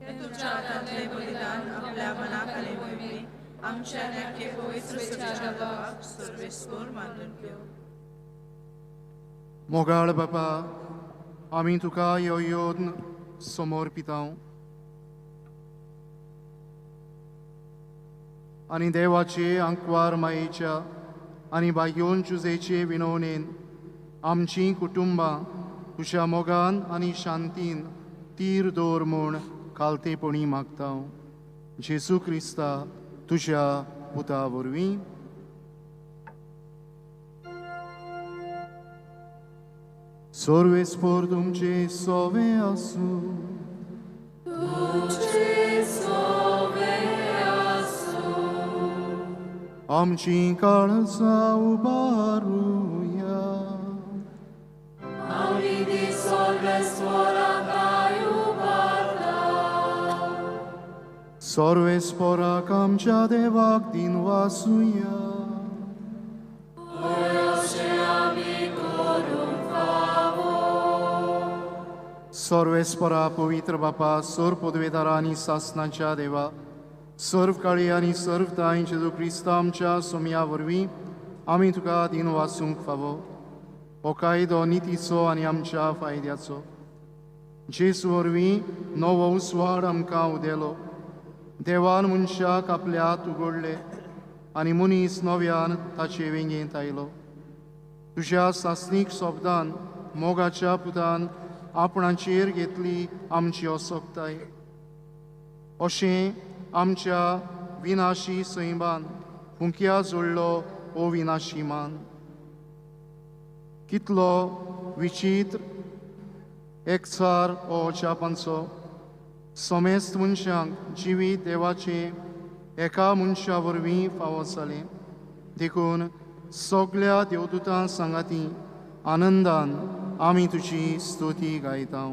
तुमच्या हातांतलें बलिदान आपल्या मनाक आनी वयमी आमच्या नेमके पवित्र विचाराक सर्वेस्वर मानून घेव. मोगाळ बापा, आमी तुका ह्यो योन समोर पिताव आनी देवाचे अंकवार मायेच्या आनी बाग्योन चुजेचे विनवणेन आमचीं कुटुंबां तुज्या मोगान आनी शांतीन तीर दवर म्हूण खालतेपणी मागता. जेजू क्रिस्ता तुज्या पुता वरवीं. सर्वेस्पर तुमचे सोवे आसूं. तुमचे सोवे आसूं. आमची काळजां उबारुया. आमी ती सर्वेस्वराकाय उबारता. सर्वेस्पराक आमच्या देवाक दिन वासुया. अशें आमी करूंक फावो. सर्वेस्परा पवित्र बापा, सोर पदवेदारा आनी सासणाच्या देवा, सर्व काळी आनी सर्व ताय जेजू क्रिस्ता आमच्या सोम्या वरवीं आमी तुका दिन वाचूंक फावो. हो कायदो नितीचो आनी आमच्या फायद्याचो. जेजू वरवीं नवो उसवाड आमकां उदेलो. देवान मनशाक आपल्यात उगडले आनी मनीस नव्यान ताचे वेंगेंत आयलो. तुज्या सासणीक सोबदान मोगाच्या पुतान आपणाचेर घेतली आमची असोकताय. अशें आमच्या विनाशी सैबान फुंक्या जोडलो ओ विनाशी मान. कितलो विचित्र एकचार ओ अजापांचो. समेस्त मनशांक जिवीत देवाचे एका मनशा वरवीं फावो जालें. देखून सगल्या देवदूतां सांगाती आनंदान आमी तुजी स्तुती गायता.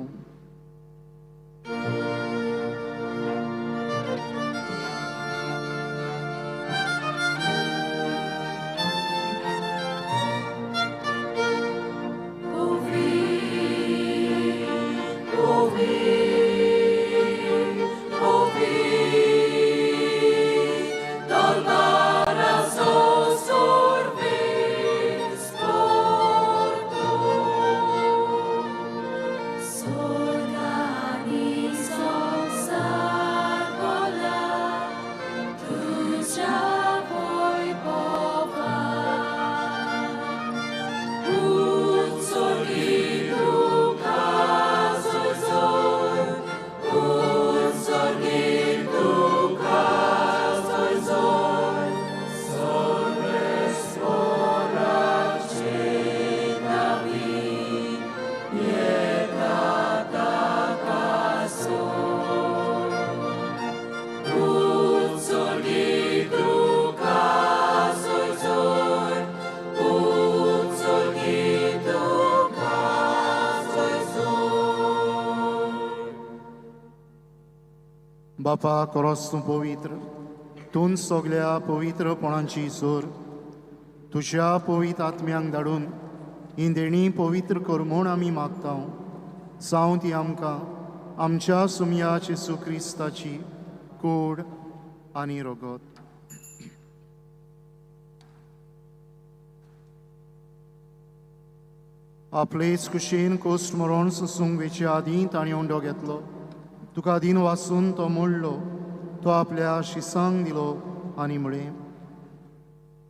बापा, खरोच तूं पवित्र. तूं सगल्या पवित्रपणाची जोर तुज्या पवित्र आत्म्यांक धाडून ही देणी पवित्र कर म्हूण आमी मागता. जावं ती आमकां आमच्या सुमया जेजू क्रिस्ताची कूड आनी रगत. आपलेच कुशीन कोस्ट मरोन सोसूंक वेचे आदीं ताणें उंडो घेतलो. तुका दिन वाचून तो मोडलो. तो आपल्या शिसांक दिलो आनी म्हळें,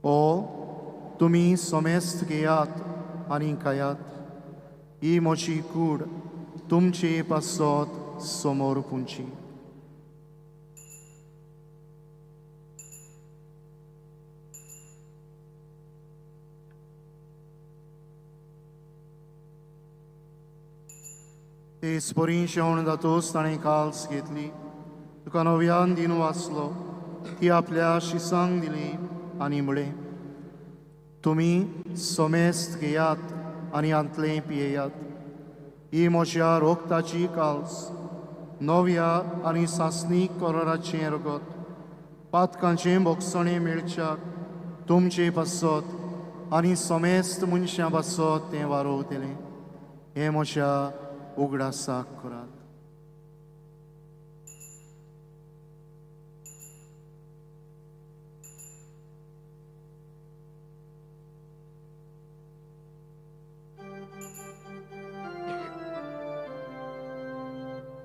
ओ तुमी समेस्त घेयात आनी खायात. ही म्हजी कूड तुमचे पासत समोर पुंची. ते स्पोरी शेवण जातोच ताणें काल्स घेतली. तुका नव्यान दिन वाचलो. ती आपल्या शिसांक दिली आनी म्हळें, तुमी समेस्त घेयात आनी आंतलें पियेयात. ही म्हज्या रोगताची काल्स, नव्या आनी सासणीक कराराचें रगत. पातकांचें बोगसणें मेळच्याक तुमचे पासत आनी सोमेस्त मनशां बसत तें वारोवतलें हें म्हज्या उगडासाक करात.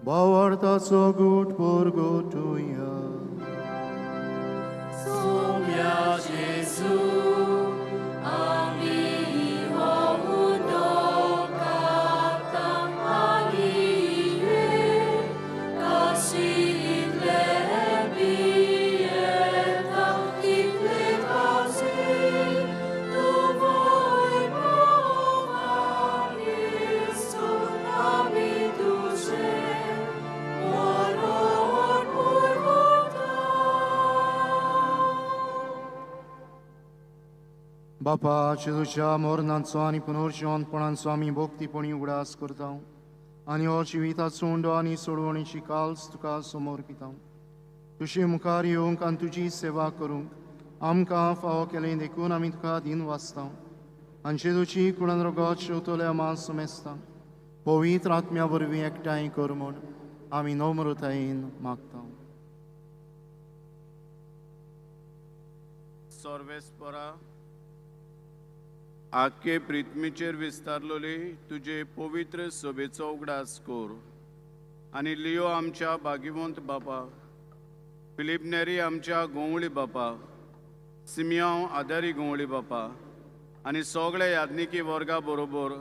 भावार्थाचो गूट परगोटुया. बापा तुझ्या मोरनांचो आनी पुनर्जीवनपणांचो आमी भोक्तीपणी उगडास करता आनी हो जिविताचो उंडो आनी सोडवणीची काल्स तुका समर्पिता. तुजे मुखार येवंक आनी तुजी सेवा करूंक आमकां फावो केलें देखून आमी तुका दिन वाचता आनी जेजूची कुळान रगत शेवतल्या मास मेस्ता पवित्र आत्म्या वरवीं एकठांय कर म्हूण आमी नम्रतायेन मागता. सर्वेस्परा आख्खे प्रिथ्वीचेर विस्तारलोली तुजे पवित्र सभेचो उगडास कर आनी लियो आमच्या भाग्यवंत बापा, फिलिप नेरी आमच्या गोवळी बापा, सिमियांव आदारी गोवळी बापा आनी सगळे याज्ञिकी वर्गा बरोबर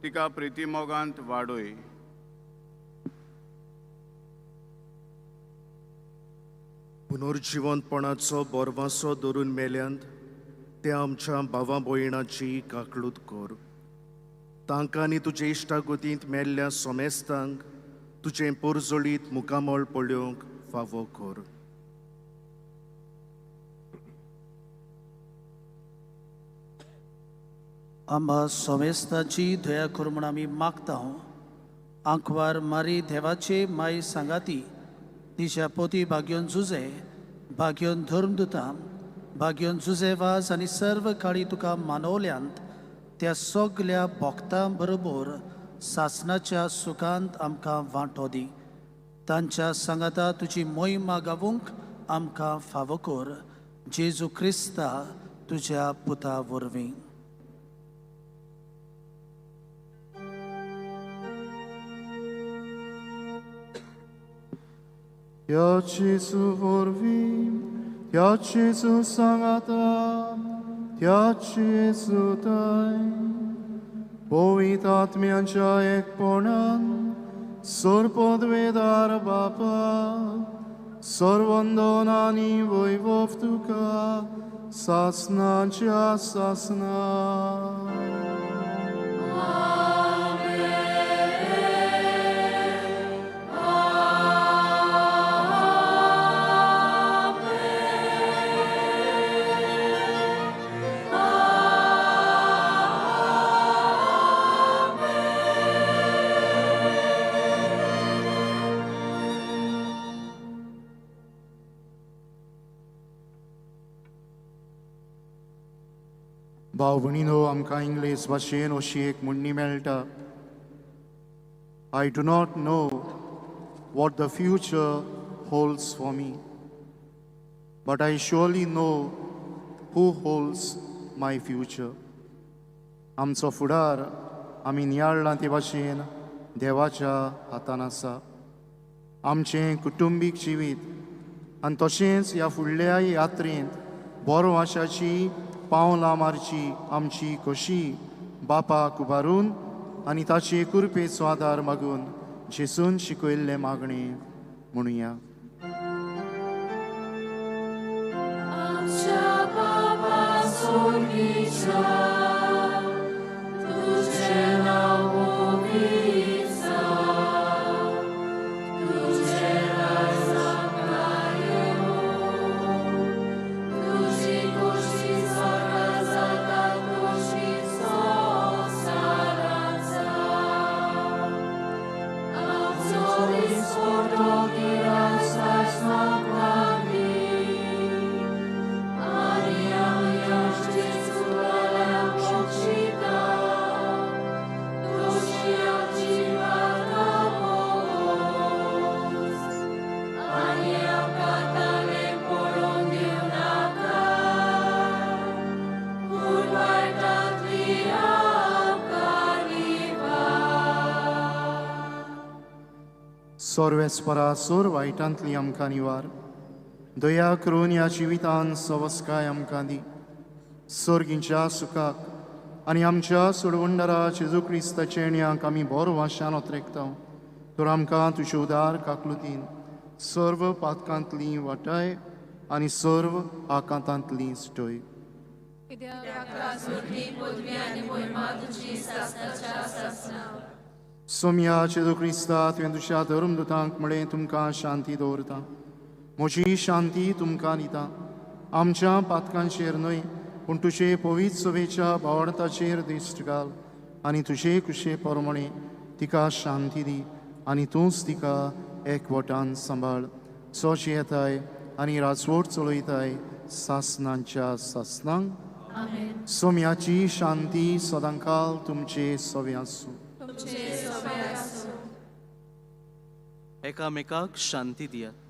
तिका प्रिती मोगांत वाडोय. पुनर्जीवनपणाचो बोरवासो धरून मेल्यांत ते आमच्या भावा भयणाची काकळूत कर. तांकां आनी तुजे इश्टागतींत मेल्ल्या सोमेस्तांक तुजें पोरजोळीत मुखामळ पळोवंक फावो कर. आंबा सोमेस्ताची दया कर म्हूण आमी मागता. आंकवार मारी देवाचे माई सांगाती तिच्या पोती भाग्योन जुजे, भाग्योन धर्मदुतां, भाग्योन जुजेवाज आनी सर्व काळी तुका मानवल्यांत त्या सगल्या भक्तां बरोबर सासणाच्या सुखांत आमकां वांटो दी. तांच्या सांगाता तुजी मोहिमा गावूंक आमकां फावो कर. जेजू क्रिस्ता तुज्या पुता वरवीं. ह्या जेजू वरवीं, ह्या जेजू सांगाता, ह्या जेजू थंय पवित्र आत्म्याच्या एकपणान सरपदवेदार बापा सर्वंदन आनी वैभव तुका सासणाच्या सासना. भाव भयणीनो, आमकां इंग्लीश भाशेन अशी एक म्हणणी मेळटा, I do not know what the future holds for me, but I surely know who holds my future. आमचो फुडार आमी नियाळ्ळां ते भाशेन देवाच्या हातान आसा. आमचें कुटुंबीक जिवीत आनी तशेंच ह्या फुडल्या यात्रेंत बरो आशाची पावलां मारची आमची खोशी बापाक उबारून आनी ताचे कृपेचो आदार मागून जेसून शिकयल्लें मागणें म्हणुया. Sorry, सोरवेस्परासूर वायटांतली आमकां निवार दया करून ह्या जिवितान सवस्काय आमकां दी सर्गींच्या सुखाक आनी आमच्या सोडवंडरा जेजू क्रिस्ताचे येण्याक आमी बरो वाशान ओतरेकता तर आमकां तुजे उदार काकलुतीन सर्व पातकांतली वाटाय आनी सर्व आकांतांतली स्टोय सोम्या जेजू क्रिस्ता तुवें तुज्या धर्मदुतांक म्हळें तुमकां शांती दवरता म्हजी शांती तुमकां दिता आमच्या पातकांचेर न्हय पूण तुजे पवित्र सभेच्या भावार्थाचेर दिश्ट घाल आनी तुजे कुशे प्रमाणे तिका शांती दी आनी तूंच तिका एकवटान सांबाळ सोची येताय आनी राजवट चलयताय सासनांच्या सासनांक सोम्याची शांती सदांकाल तुमचे सवे आसूं एकामेकाक शांती दियात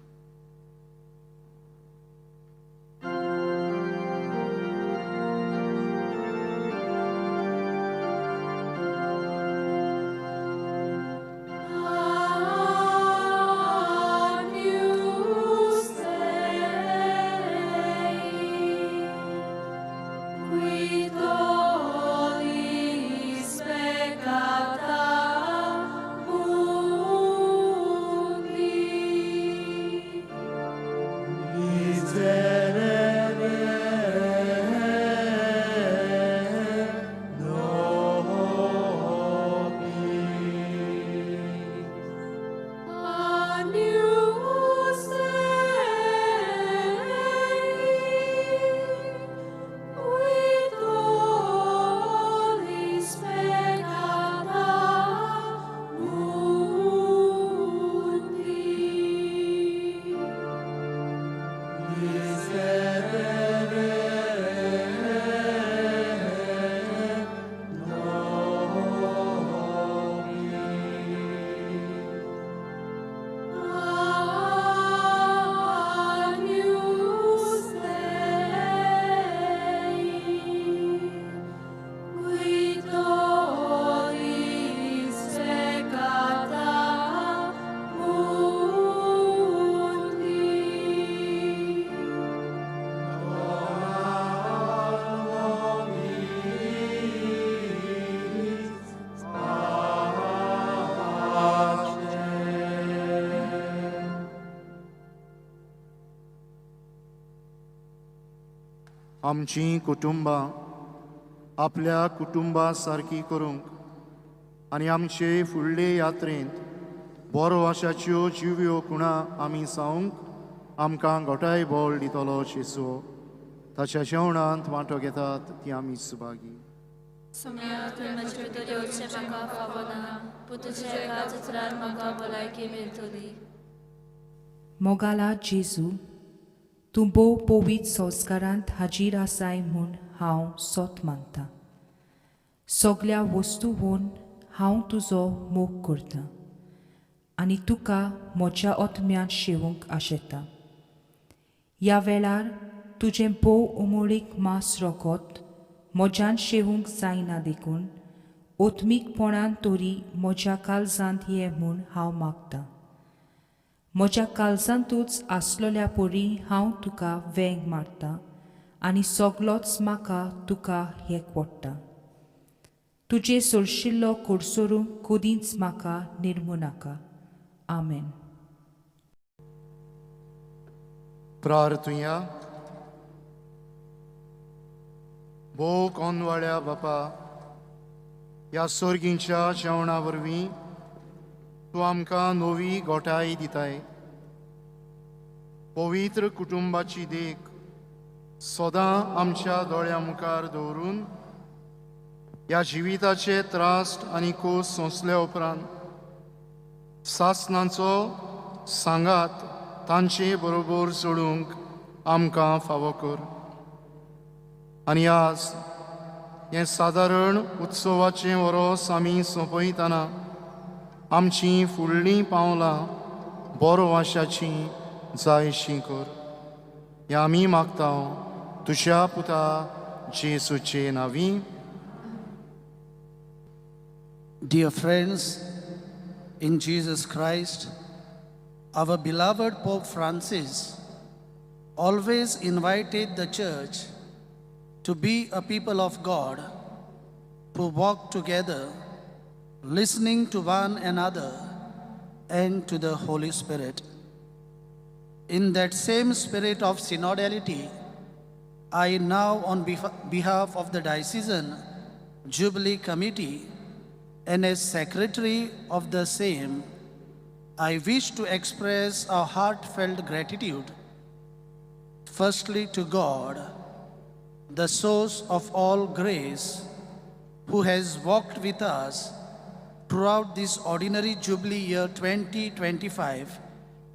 आमची कुटुंबां आपल्या कुटुंबा सारकी करूंक आनी आमचे फुडले यात्रेंत बरो आशाच्यो जिव्यो कुणा आमी जावंक आमकां गोठाय बोल दितलो जेजू ताच्या जेवणांत वांटो घेतात ती आमी सुभागी मोगाला जेजू तूं भोव पवित्र संस्कारांत हाजीर आसाय म्हूण हांव सोत मानतां सगळ्या वस्तूंवन हांव तुजो मोग करतां आनी तुका म्हज्या ओतम्यान शेवूंक आशेतां ह्या वेळार तुजें भोव उमळीक मास रोगोत म्हज्यान शेवूंक जायना देखून ओतमीकपणान तरी म्हज्या काळजांत ये म्हूण हांव मागतां म्हज्या काळजांतूच आसलोल्या परी हांव तुका वेंग मारतां आनी सगळोच म्हाका तुका एकवडटा तुजे सोडशिल्लो कोडसोरूंक कदींच म्हाका निर्मू नाका आमेन प्रार्थुया भोव कोंदवाळ्या बापा ह्या सर्गींच्या जेवणा वरवीं तूं आमकां नवी गोठाय दिताय पवित्र कुटुंबाची देख सदां आमच्या दोळ्या मुखार दवरून ह्या जिविताचे त्रास आनी खोस सोंसल्या उपरांत सासनांचो सांगात तांचे बरोबर सोडूंक आमकां फावो कर आनी आज हें सादारण उत्सवाचें वरोस आमी सोंपयतना आमची फुडलीं पावलां बरो आशाचीं जायशीं कर हें आमी मागता तुज्या पुता जेजूचे नांवीं Dear friends, in Jesus Christ, our beloved Pope Francis always invited the Church to be a people of God who walk together, listening to one another and to the Holy Spirit. In that same spirit of synodality, I now, on behalf of the Diocesan Jubilee Committee and as Secretary of the same, I wish to express our heartfelt gratitude, firstly to God, the source of all grace, who has walked with us throughout this ordinary Jubilee year 2025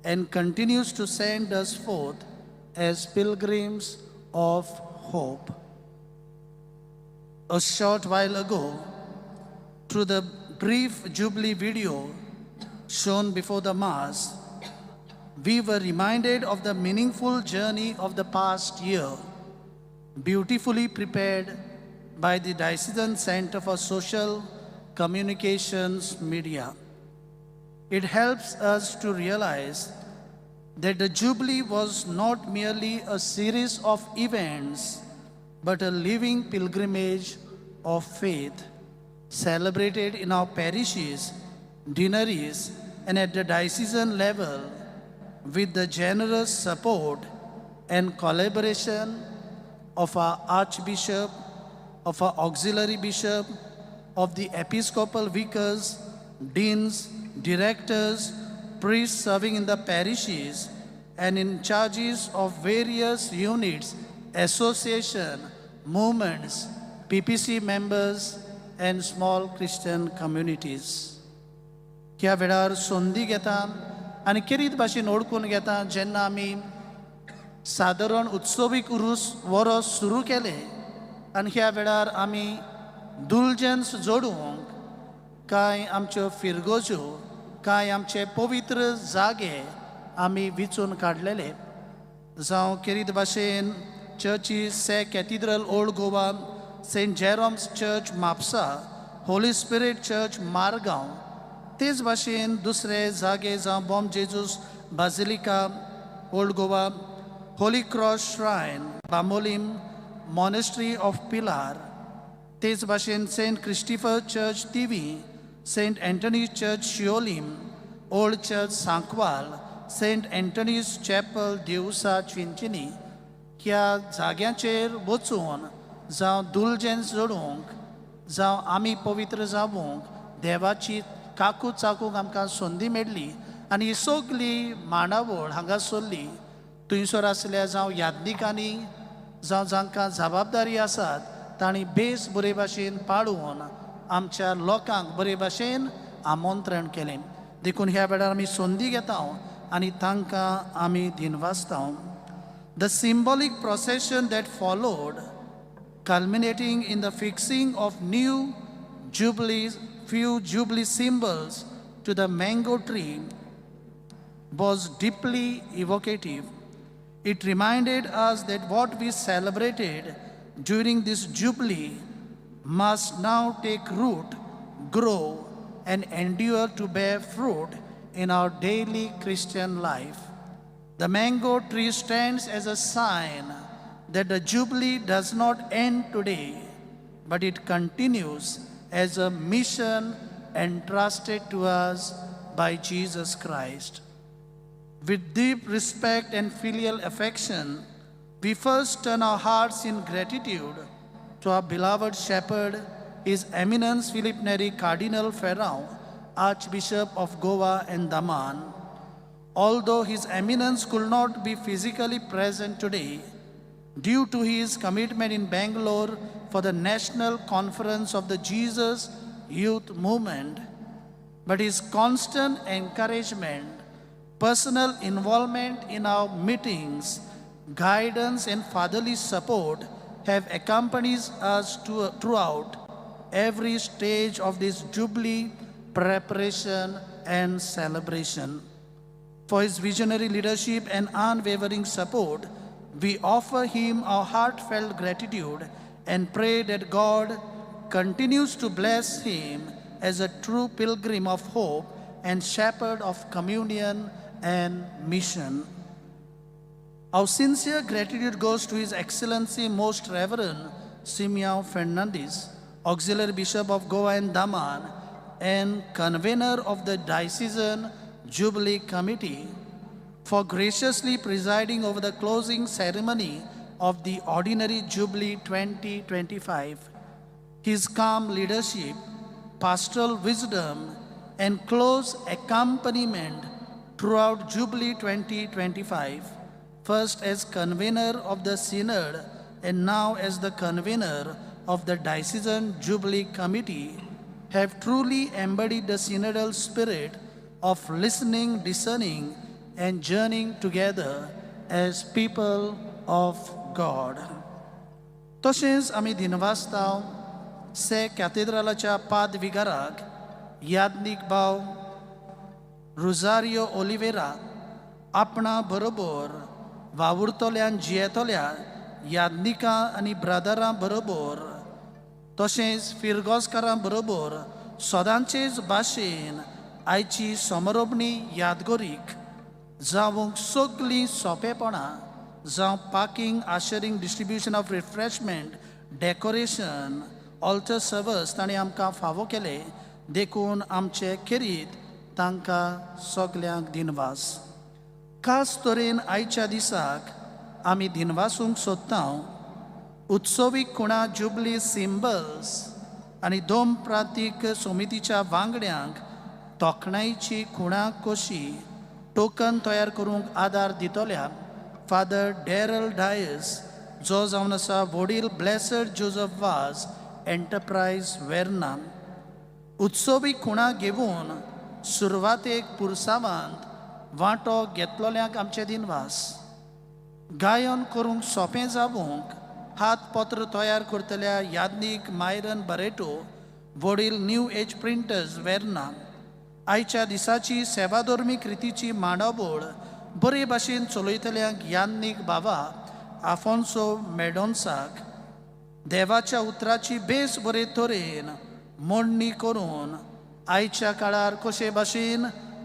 and continues to send us forth as pilgrims of hope. A short while ago, through the brief Jubilee video shown before the Mass, we were reminded of the meaningful journey of the past year, beautifully prepared by the Diocesan Center for Social Communications Media. It helps us to realize that the Jubilee was not merely a series of events, but a living pilgrimage of faith, celebrated in our parishes, deaneries, and at the diocesan level with the generous support and collaboration of our Archbishop, of our Auxiliary Bishop, of the Episcopal Vicars, Deans, Directors, priests serving in the parishes, and in charges of various units, association, movements, PPC members, and small Christian communities. ह्या वेळार संदी घेता आनी किरीत भाशेन ओळखून घेता जेन्ना आमी सादारण उत्सवीक वरस सुरू केले आनी ह्या वेळार आमी दुलजेन्स जोडूंक कांय आमच्यो फिरगोज्यो कांय आमचे पवित्र जागे आमी विचून काडलेले जावं किरीत भाशेन चर्चीस Saint Cathedral Old Goa Saint Jerome's church Mapusa holy spirit church Margao तेच भाशेन दुसरे जागे जावं Bom Jesus basilica Old Goa holy cross shrine Bambolim monastery of Pilar तेच भाशेन Saint Christopher church Tivim Saint Anthony church Siolim old church Sancoale Saint Anthony's chapel देवसा चिंचिनी ह्या जाग्यांचेर वचून जावं दुलजेन्स जोडूंक जावं आमी पवित्र जावूंक देवाची काकू चाकूंक आमकां संदी मेळ्ळी आनी ही सगळी मांडावळ हांगा सरली थंयसर आसल्या जावं यादनिकांनी जावं जांकां जबाबदारी आसात तांणी बेस बरे भाशेन पाळून आमच्या लोकांक बरे भाशेन आमंत्रण केलें देखून ह्या वेळार आमी संदी घेता आनी तांकां आमी दिनवासता. The symbolic procession that followed, culminating in the fixing of few Jubilee symbols to the mango tree, was deeply evocative. It reminded us that what we celebrated during this Jubilee must now take root, grow, and endure to bear fruit in our daily Christian life. The mango tree stands as a sign that the Jubilee does not end today, but it continues as a mission entrusted to us by Jesus Christ. With deep respect and filial affection, we first turn our hearts in gratitude to our beloved shepherd, His Eminence Philip Neri Cardinal Ferrão, Archbishop of Goa and Daman. Although His Eminence could not be physically present today due to his commitment in Bangalore for the National Conference of the Jesus Youth Movement, but his constant encouragement, personal involvement in our meetings, guidance and fatherly support have accompanied us throughout every stage of this Jubilee preparation and celebration. For his visionary leadership and unwavering support, we offer him our heartfelt gratitude and pray that God continues to bless him as a true pilgrim of hope and shepherd of communion and mission. Our sincere gratitude goes to His Excellency Most Reverend Simeon Fernandez, Auxiliary Bishop of Goa and Daman, and convener of the Diocesan Jubilee Committee, for graciously presiding over the closing ceremony of the Ordinary Jubilee 2025. His calm leadership, pastoral wisdom, and close accompaniment throughout Jubilee 2025, first as convener of the Synod and now as the convener of the Diocesan Jubilee Committee, have truly embodied the synodal spirit of listening, discerning, and journeying together as people of God. तशेंच आमी दिनवासताव से कॅथेड्रलाच्या पादविगाराक यादनीक भाव Rosario Oliveira आपणा बरोबर वावुरतोल्यान जियेतोल्या यादनिकां आनी ब्रादरां बरोबर तशेंच फिरगोजकारां बरोबर सदांचेच भाशेन आयची समरोपणी यादगोरीक जावंक सगलीं सोंपेपणां जावं parking ushering distribution of refreshment decoration altar सर्वस ताणें आमकां फावो केले देखून आमचे खेरीत तांकां सगल्यांक दिनवास. खास तरेन आयच्या दिसाक आमी दिनवासूंक सोदता उत्सवीक खुणा जुबली सिंबल्स आनी दोम प्रांतीक समितीच्या वांगड्यांक तोखणायेची खुणा कशी टोकन तयार करूंक आदार दितोल्या फादर डॅरल डायस जो जावन आसा वडील ब्लेसड जोझफ वाज एंटरप्रायज वेर्ना. उत्सवीक खुणा घेवन सुरवातेक पुरसावांत वांटो घेतलोल्यांक आमचे दिनवास. गायन करूंक सोंपें जावंक हातपत्र तयार करतल्या यादनीक मायरन बरेटो वडील न्यू एज प्रिंटर्स वेर्ना. आयच्या दिसाची सेवाधर्मीक रितीची मांडावळ बरे भाशेन चलयतल्यांक यादनीक बाबा आफोन्सो मेडोन्साक देवाच्या उतराची बेस बरे तरेन मोडणी करून आयच्या काळार कशे भाशेन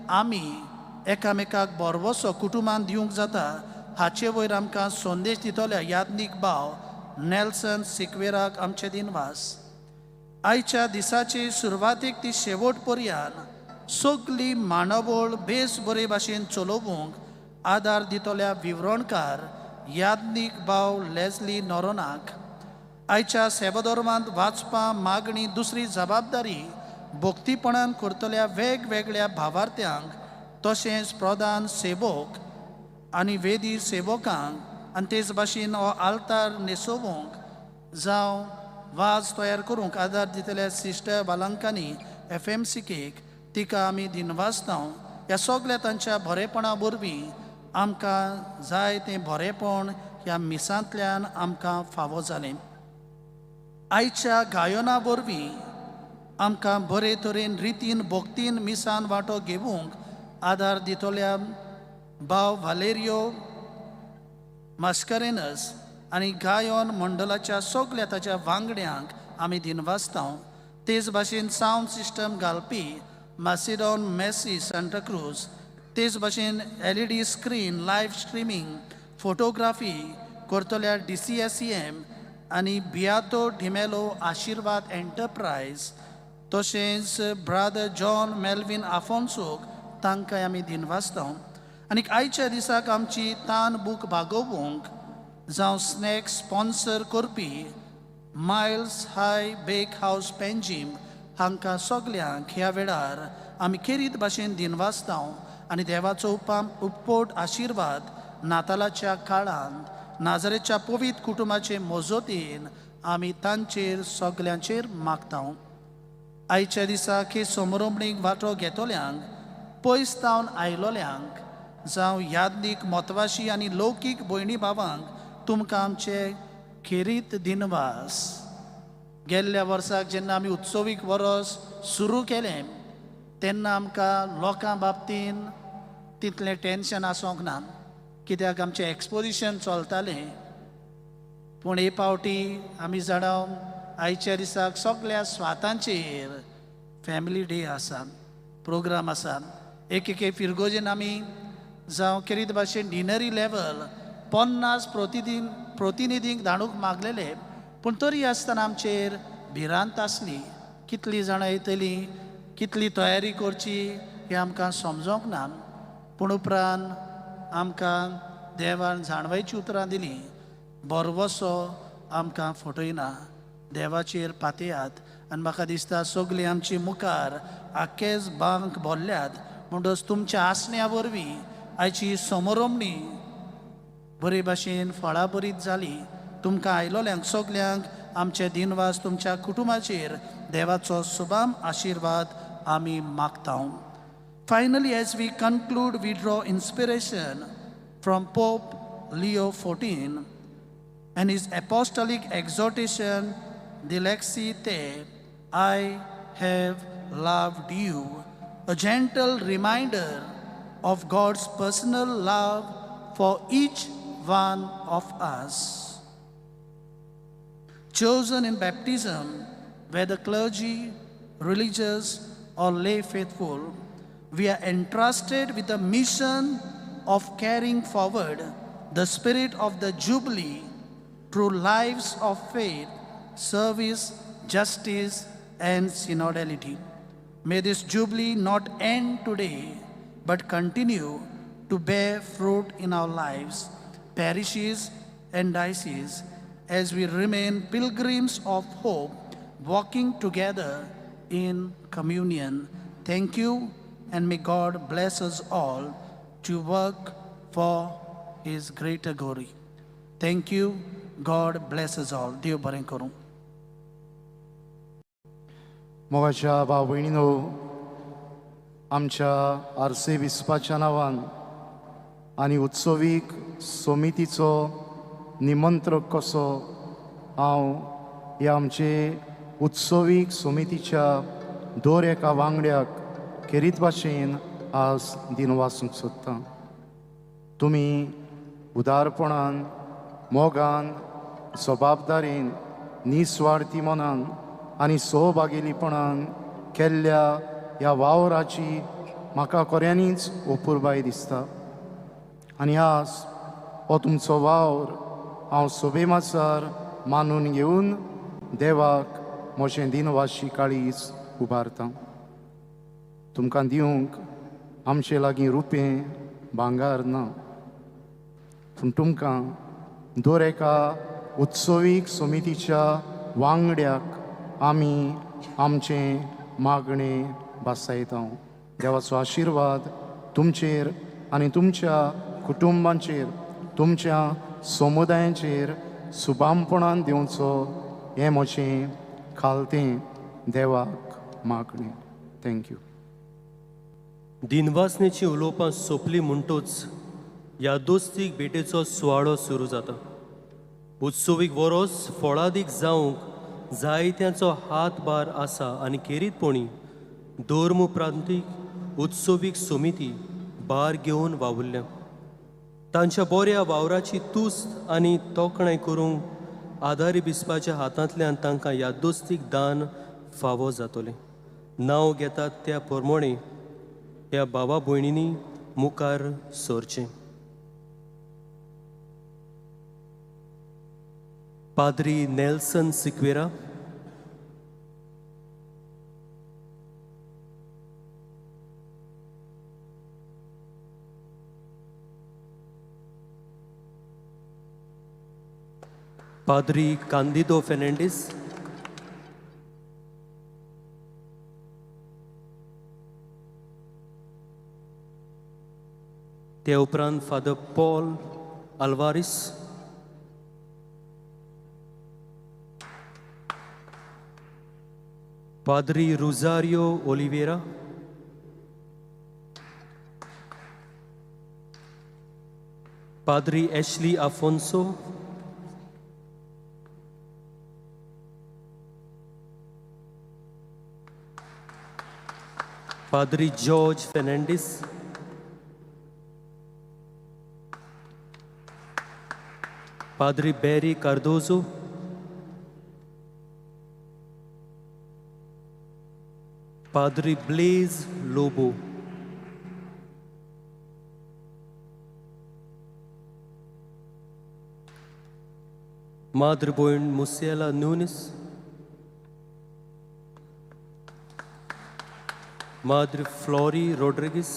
आमी एकामेकाक बरवसो कुटुंबान दिवंक जाता हाचे वयर आमकां संदेश दितोल्या यादनीक भाव नेल्सन सिक्वेराक आमचे दिनवास. आयच्या दिसाचे सुरवातेक ती शेवट पर्यान सगली मांडावळ बेस बरे भाशेन चलोवंक आदार दितोल्या विवरणकार यादनीक भाव लेस्ली नोरोनाक. आयच्या सेवाधर्मांत वाचपा मागणी दुसरी जबाबदारी भोक्तीपणान करतल्या वेगवेगळ्या भावार्थ्यांक तशेंच प्रधान सेवक आनी वेदी सेवकांक आनी तेच भाशेन हो आल्तार न्हेसोवंक जावं वाज तयार करूंक आदार दितल्या सिस्टर वालांकांनी FMCKक तिका आमी दिनवासतांव. ह्या सगळ्या तांच्या बरेपणा वरवीं आमकां जाय तें बरेपण ह्या मिसांतल्यान आमकां फावो जालें. आयच्या गायना वरवीं आमकां बरे तरेन रितीन भोक्तीन मिसान वांटो घेवंक आदार दितोल्या भाव व्हालेरियो मास्कारेनस आनी गायन मंडलाच्या सगळ्या ताच्या वांगड्यांक आमी दिनवासतांव. तेच भाशेन सावंड सिस्टम घालपी मासिडॉन मेसी सांताक्रूज, तेच भाशेन LED screen live streaming photography करतल्या DCSEM आनी बियातो डिमेलो आशिर्वाद एंटरप्रायज तशेंच ब्रादर जॉन मेल्विन आफोन्सोक तांकां आमी दिनवासतांव. आनी आयच्या दिसाक आमची तान बूक भागोवंक जावं स्नॅक स्पॉन्सर करपी मायल्स हाय बेक हावस पेंजीम हांकां सगल्यांक ह्या वेळार आमी खेरीत भाशेन दिनवासतांव आनी देवाचो उपपोट आशिर्वाद नातालाच्या काळांत नाजरेच्या पवित्र कुटुंबाचे मोजोतीन आमी तांचेर सगल्यांचेर मागतांव. आयच्या दिसाक हे समरोपणीक वांटो घेतोल्यांक पयस तावन आयलोल्यांक जावं यादनीक म्हत्वाची आनी लौकीक भयणी भावांक तुमकां आमचे खेरीत दिनवास. गेल्ल्या वर्साक जेन्ना आमी उत्सवीक वर्स सुरू केलें तेन्ना आमकां लोकां बाबतीन तितलें टेन्शन आसोंक ना कित्याक आमचें एक्सपोजिशन चलतालें. पूण हे पावटी आमी जाणां आयच्या दिसाक सगळ्या स्वातांचेर फॅमिली डे आसा, प्रोग्राम आसा. एक फिरगोजेन आमी जावं कितें भाशेन डिनरी लेवल 50 प्रतिनिधींक धाडूंक मागलेले, पूण तरी आसतना आमचेर भिरांत आसली. कितलीं जाणां येतलीं, कितली तयारी करची हें आमकां समजोंक ना. पूण उपरांत आमकां देवान जाणवायची उतरां दिलीं. बरवसो आमकां फटयना, देवाचेर पातयात. आनी म्हाका दिसता सगलीं आमची मुखार आख्खेच बांक भरल्यात. म्हणटच तुमच्या आसण्या वरवीं आयची समोरमणी बरे भाशेन फळां बरीत जाली. तुमकां आयलोल्यांक सगल्यांक आमचे दिनवास तुमच्या कुटुंबाचेर देवाचो सुबाम आशिर्वाद आमी मागता. Finally, as we conclude, we draw inspiration from Pope Leo XIV and his apostolic exhortation, Dilexi Te, I have loved you, a gentle reminder of God's personal love for each one of us. Chosen in baptism, whether clergy, religious, or lay faithful, we are entrusted with the mission of carrying forward the spirit of the Jubilee through lives of faith, service, justice, and synodality. May this Jubilee not end today, but continue to bear fruit in our lives, parishes, and dioceses, as we remain pilgrims of hope, walking together in communion. Thank you, and may God bless us all to work for His greater glory. Thank you. God bless us all. देव बरें करूं. मोगाच्या भाव भयणीनो, आमच्या आरसे विस्पाच्या नांवान आनी उत्सवीक समितीचो निमंत्रक कसो हांव ह्या आमचे उत्सवीक समितीच्या दर एका वांगड्याक खेरीत भाशेन आज दिनवासूंक सोदता. तुमी उदारपणान, मोगान, जबाबदारेन, निस्वार्थी मनान आनी सहभागिलीपणान केल्ल्या ह्या वावराची म्हाका खऱ्यांनीच अपुरबाय दिसता. आनी आज हो तुमचो वावर हांव सोबेमाचार मानून घेवन देवाक म्हजें दिनवासी काळीज उबारतां. तुमकां दिवंक आमचे लागीं रुपें भांगार ना, पूण तुमकां दर एका उत्सवीक समितीच्या वांगड्याक आमी आमचें मागणें बासायता. देवाचो आशिर्वाद तुमचेर आनी तुमच्या कुटुंबांचेर, तुमच्या समुदायांचेर सुबामपणान दिवचो हें म्हजें खालतें देवाक मागणें. थँक्यू. दिनवासनेची उलोवपां सोंपली म्हणटूच यादोस्तीक भेटेचो सुवाळो सुरू जाता. उत्सवीक वरोस फळादीक जावंक जायत्यांचो हातभार आसा आनी खेरीतपणी धर्म प्रांतीक उत्सवीक समिती भार घेवन वावुरल्या. तांच्या बऱ्या वावराची तुस्त आनी तोखणाय करूंक आदारी बिस्पाच्या हातांतल्यान तांकां यादोस्तीक दान फावो जातलें. नांव घेतात त्या प्रमाणे ह्या भावा भयणींनी मुखार सरचें. पाद्री नेल्सन सिक्वेरा, पाद्री कांदिदो फेर्नांडीस, ते उपरांत फादर पॉल आल्वारिस, पाद्री रोजारियो ओलिवेरा, पाद्री एशली आफोन्सो, पाद्री जॉर्ज फेर्नांडीस, पाद्री बेरी कार्दोजो, पाद्री Blaise Lobo, Madre Boin Musiela Nunes, Madre Flori Rodriguez,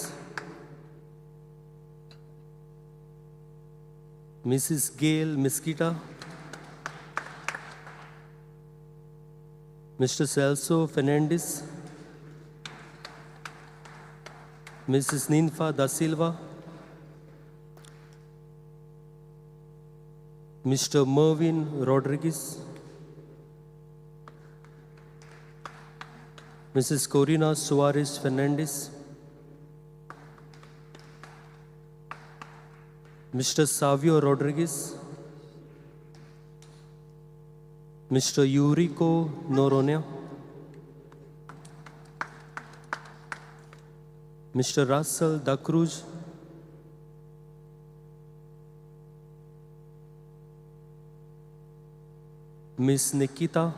Mrs. Gail Mesquita, Mr. Celso Fernandez, Mrs. Ninfa da Silva, Mr. Mervin Rodriguez, Mrs. Corina Suarez Fernandez, Mr. Savio Rodriguez, Mr. Eurico Noronha, Mr. Russell Da Cruz, Miss Nikita,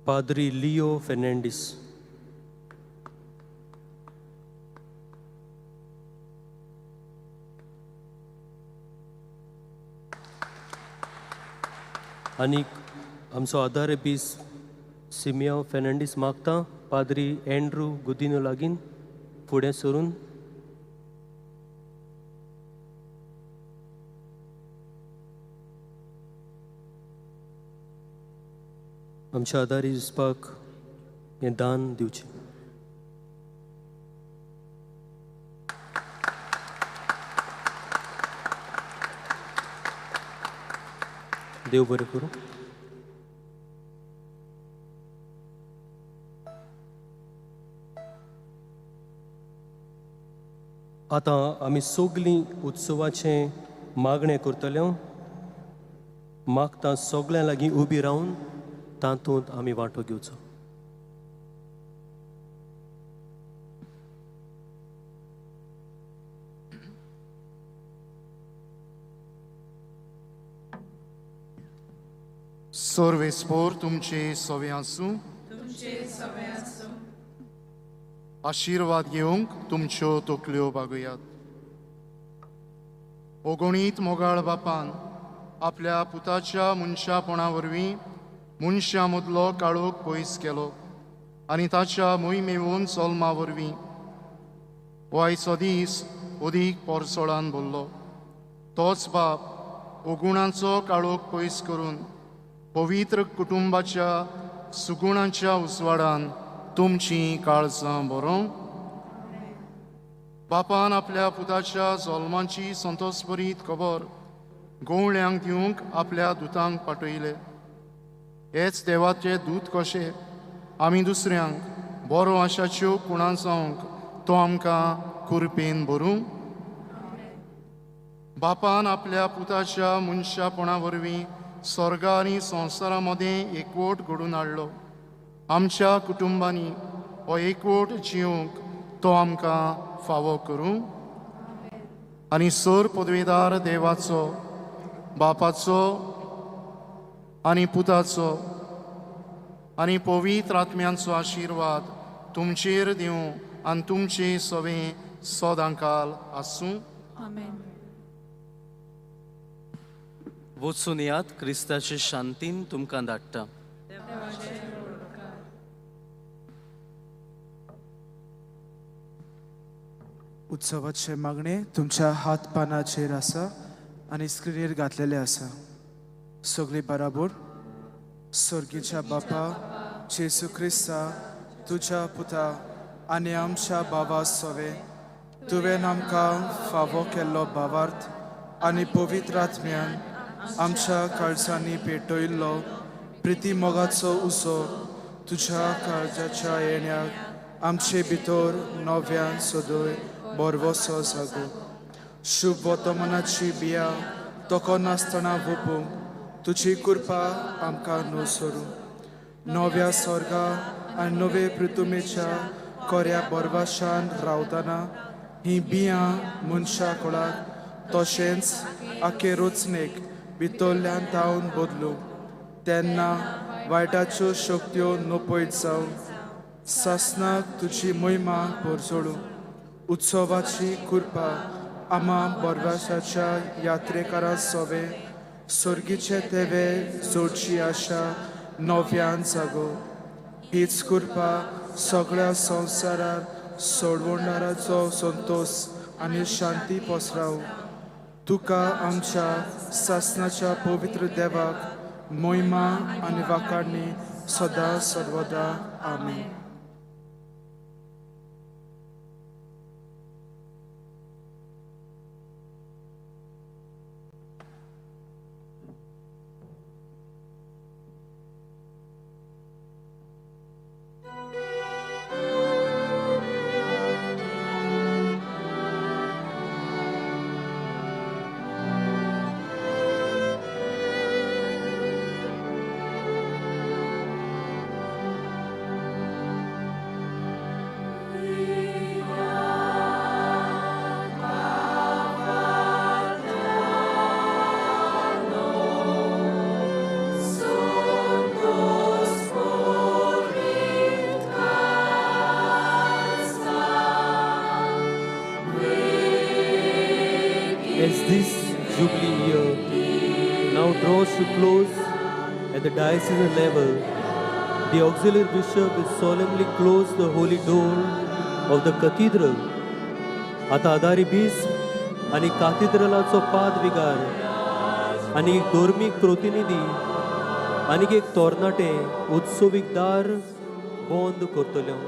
Padre Leo Fernandez, आणि आमचो आदार apis सिमिया Fernandes मागता पाद्री Andrew Gudino लागीन फुडें सरून आमच्या आदारी दिसपाक हें दान दिवचें. देव बरें करूं. आतां आमी सगलीं उत्सवाचें मागणें करतले. मागता सगळ्यां लागीं उबी रावन तातूंत आमी वांटो घेवचो. सर्वेस्पोर तुमचे सवे आसूं. आशिर्वाद घेवंक तुमच्यो तकल्यो बागुयात. ओगणीत मोगाळ बापान आपल्या पुताच्या मनशापणा वरवीं मनशां मदलो काळोख पयस केलो आनी ताच्या मोहिमेवून चोलमा वरवीं हो आयचो दीस अदीक पोरसोळान भरलो. तोच बाप ओगुणांचो काळोख पयस करून पवित्र कुटुंबाच्या सुगुणांच्या उजवाडान तुमची काळजां बरों. बापान आपल्या पुताच्या जल्माची संतोषभरीत खबर गोवळ्यांक दिवंक आपल्या दुतांक पाठयले. हेच देवाचे दूत कशे आमी दुसऱ्यांक बरो आशाच्यो कुणां जावंक तो आमकां कुरपेन भरूं. बापान आपल्या पुताच्या मनशापणा वरवीं स्वर्गा आनी संवसारा मदें एकवट घडून हाडलो. आमच्या कुटुंबांनी हो एकवट जिवंक तो आमकां फावो करूं. आनी सर पदवेदार देवाचो बापाचो आनी पुताचो आनी पवित्र आत्म्यांचो आशिर्वाद तुमचेर दिवं आनी तुमचे सवे सदांकाल आसूं. वचून यात, क्रिस्ताचे शांतीन तुमकां धाडटा. उत्सवाचे मागणे तुमच्या हात पानाचेर आसा आनी स्क्रिनीर घातलेले आसा. सगळी बराबर. सर्गीच्या बापा जेसू क्रिस्ता तुज्या पुता आनी आमच्या बाबा सवे तुवें आमकां फावो केल्लो भावार्थ आनी पवित्र आत्म्यान आमच्या काळजांनी पेटयल्लो प्रिती मोगाचो उसो तुज्या काळजाच्या येण्याक आमचे भितर नव्यान सदय बरवसो जागो. शुभ वर्तमानाची बिया तोको नासतना ओपूंक तुजी कृपा आमकां नुसरू. नव्या स्वर्गा आनी नवे पृथ्वीच्या कोऱ्या बरवाशान रावतना ही बियां मनशा कुळाक तशेंच आखे रचनेक भितरल्यान तावन बदलूं. तेन्ना वायटाच्यो शक्त्यो नपयत जावन सासनाक तुझी मोहिमा पोरजोळू उत्सवाची कृपा आम्हा बोरवासाच्या यात्रेकारा सोवे सर्गीचे तेवे जोडची आशा नव्यान जागो हीच कृपा सगळ्या संवसारात सोडवणाराचो संतोष आनी शांती पसराव तुका आमच्या सासनाच्या पवित्र देवाक मोहिमा आनी वाकाडणी सदा सर्वदा आमेन. As this Jubilee year now draws to close at the diocesan level, the auxiliary bishop will solemnly close the holy door of the cathedral. आता आदारी बिस्प आनी काथीद्रलाचो पाद विगार आनी धर्मीक प्रतिनिधी आनी एक तोरणाटें उत्सवीक दार बंद करतलो.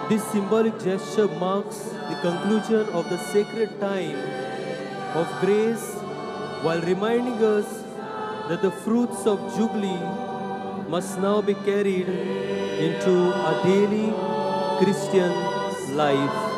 This symbolic gesture marks the conclusion of the sacred time of grace while reminding us that the fruits of Jubilee must now be carried into our daily Christian life.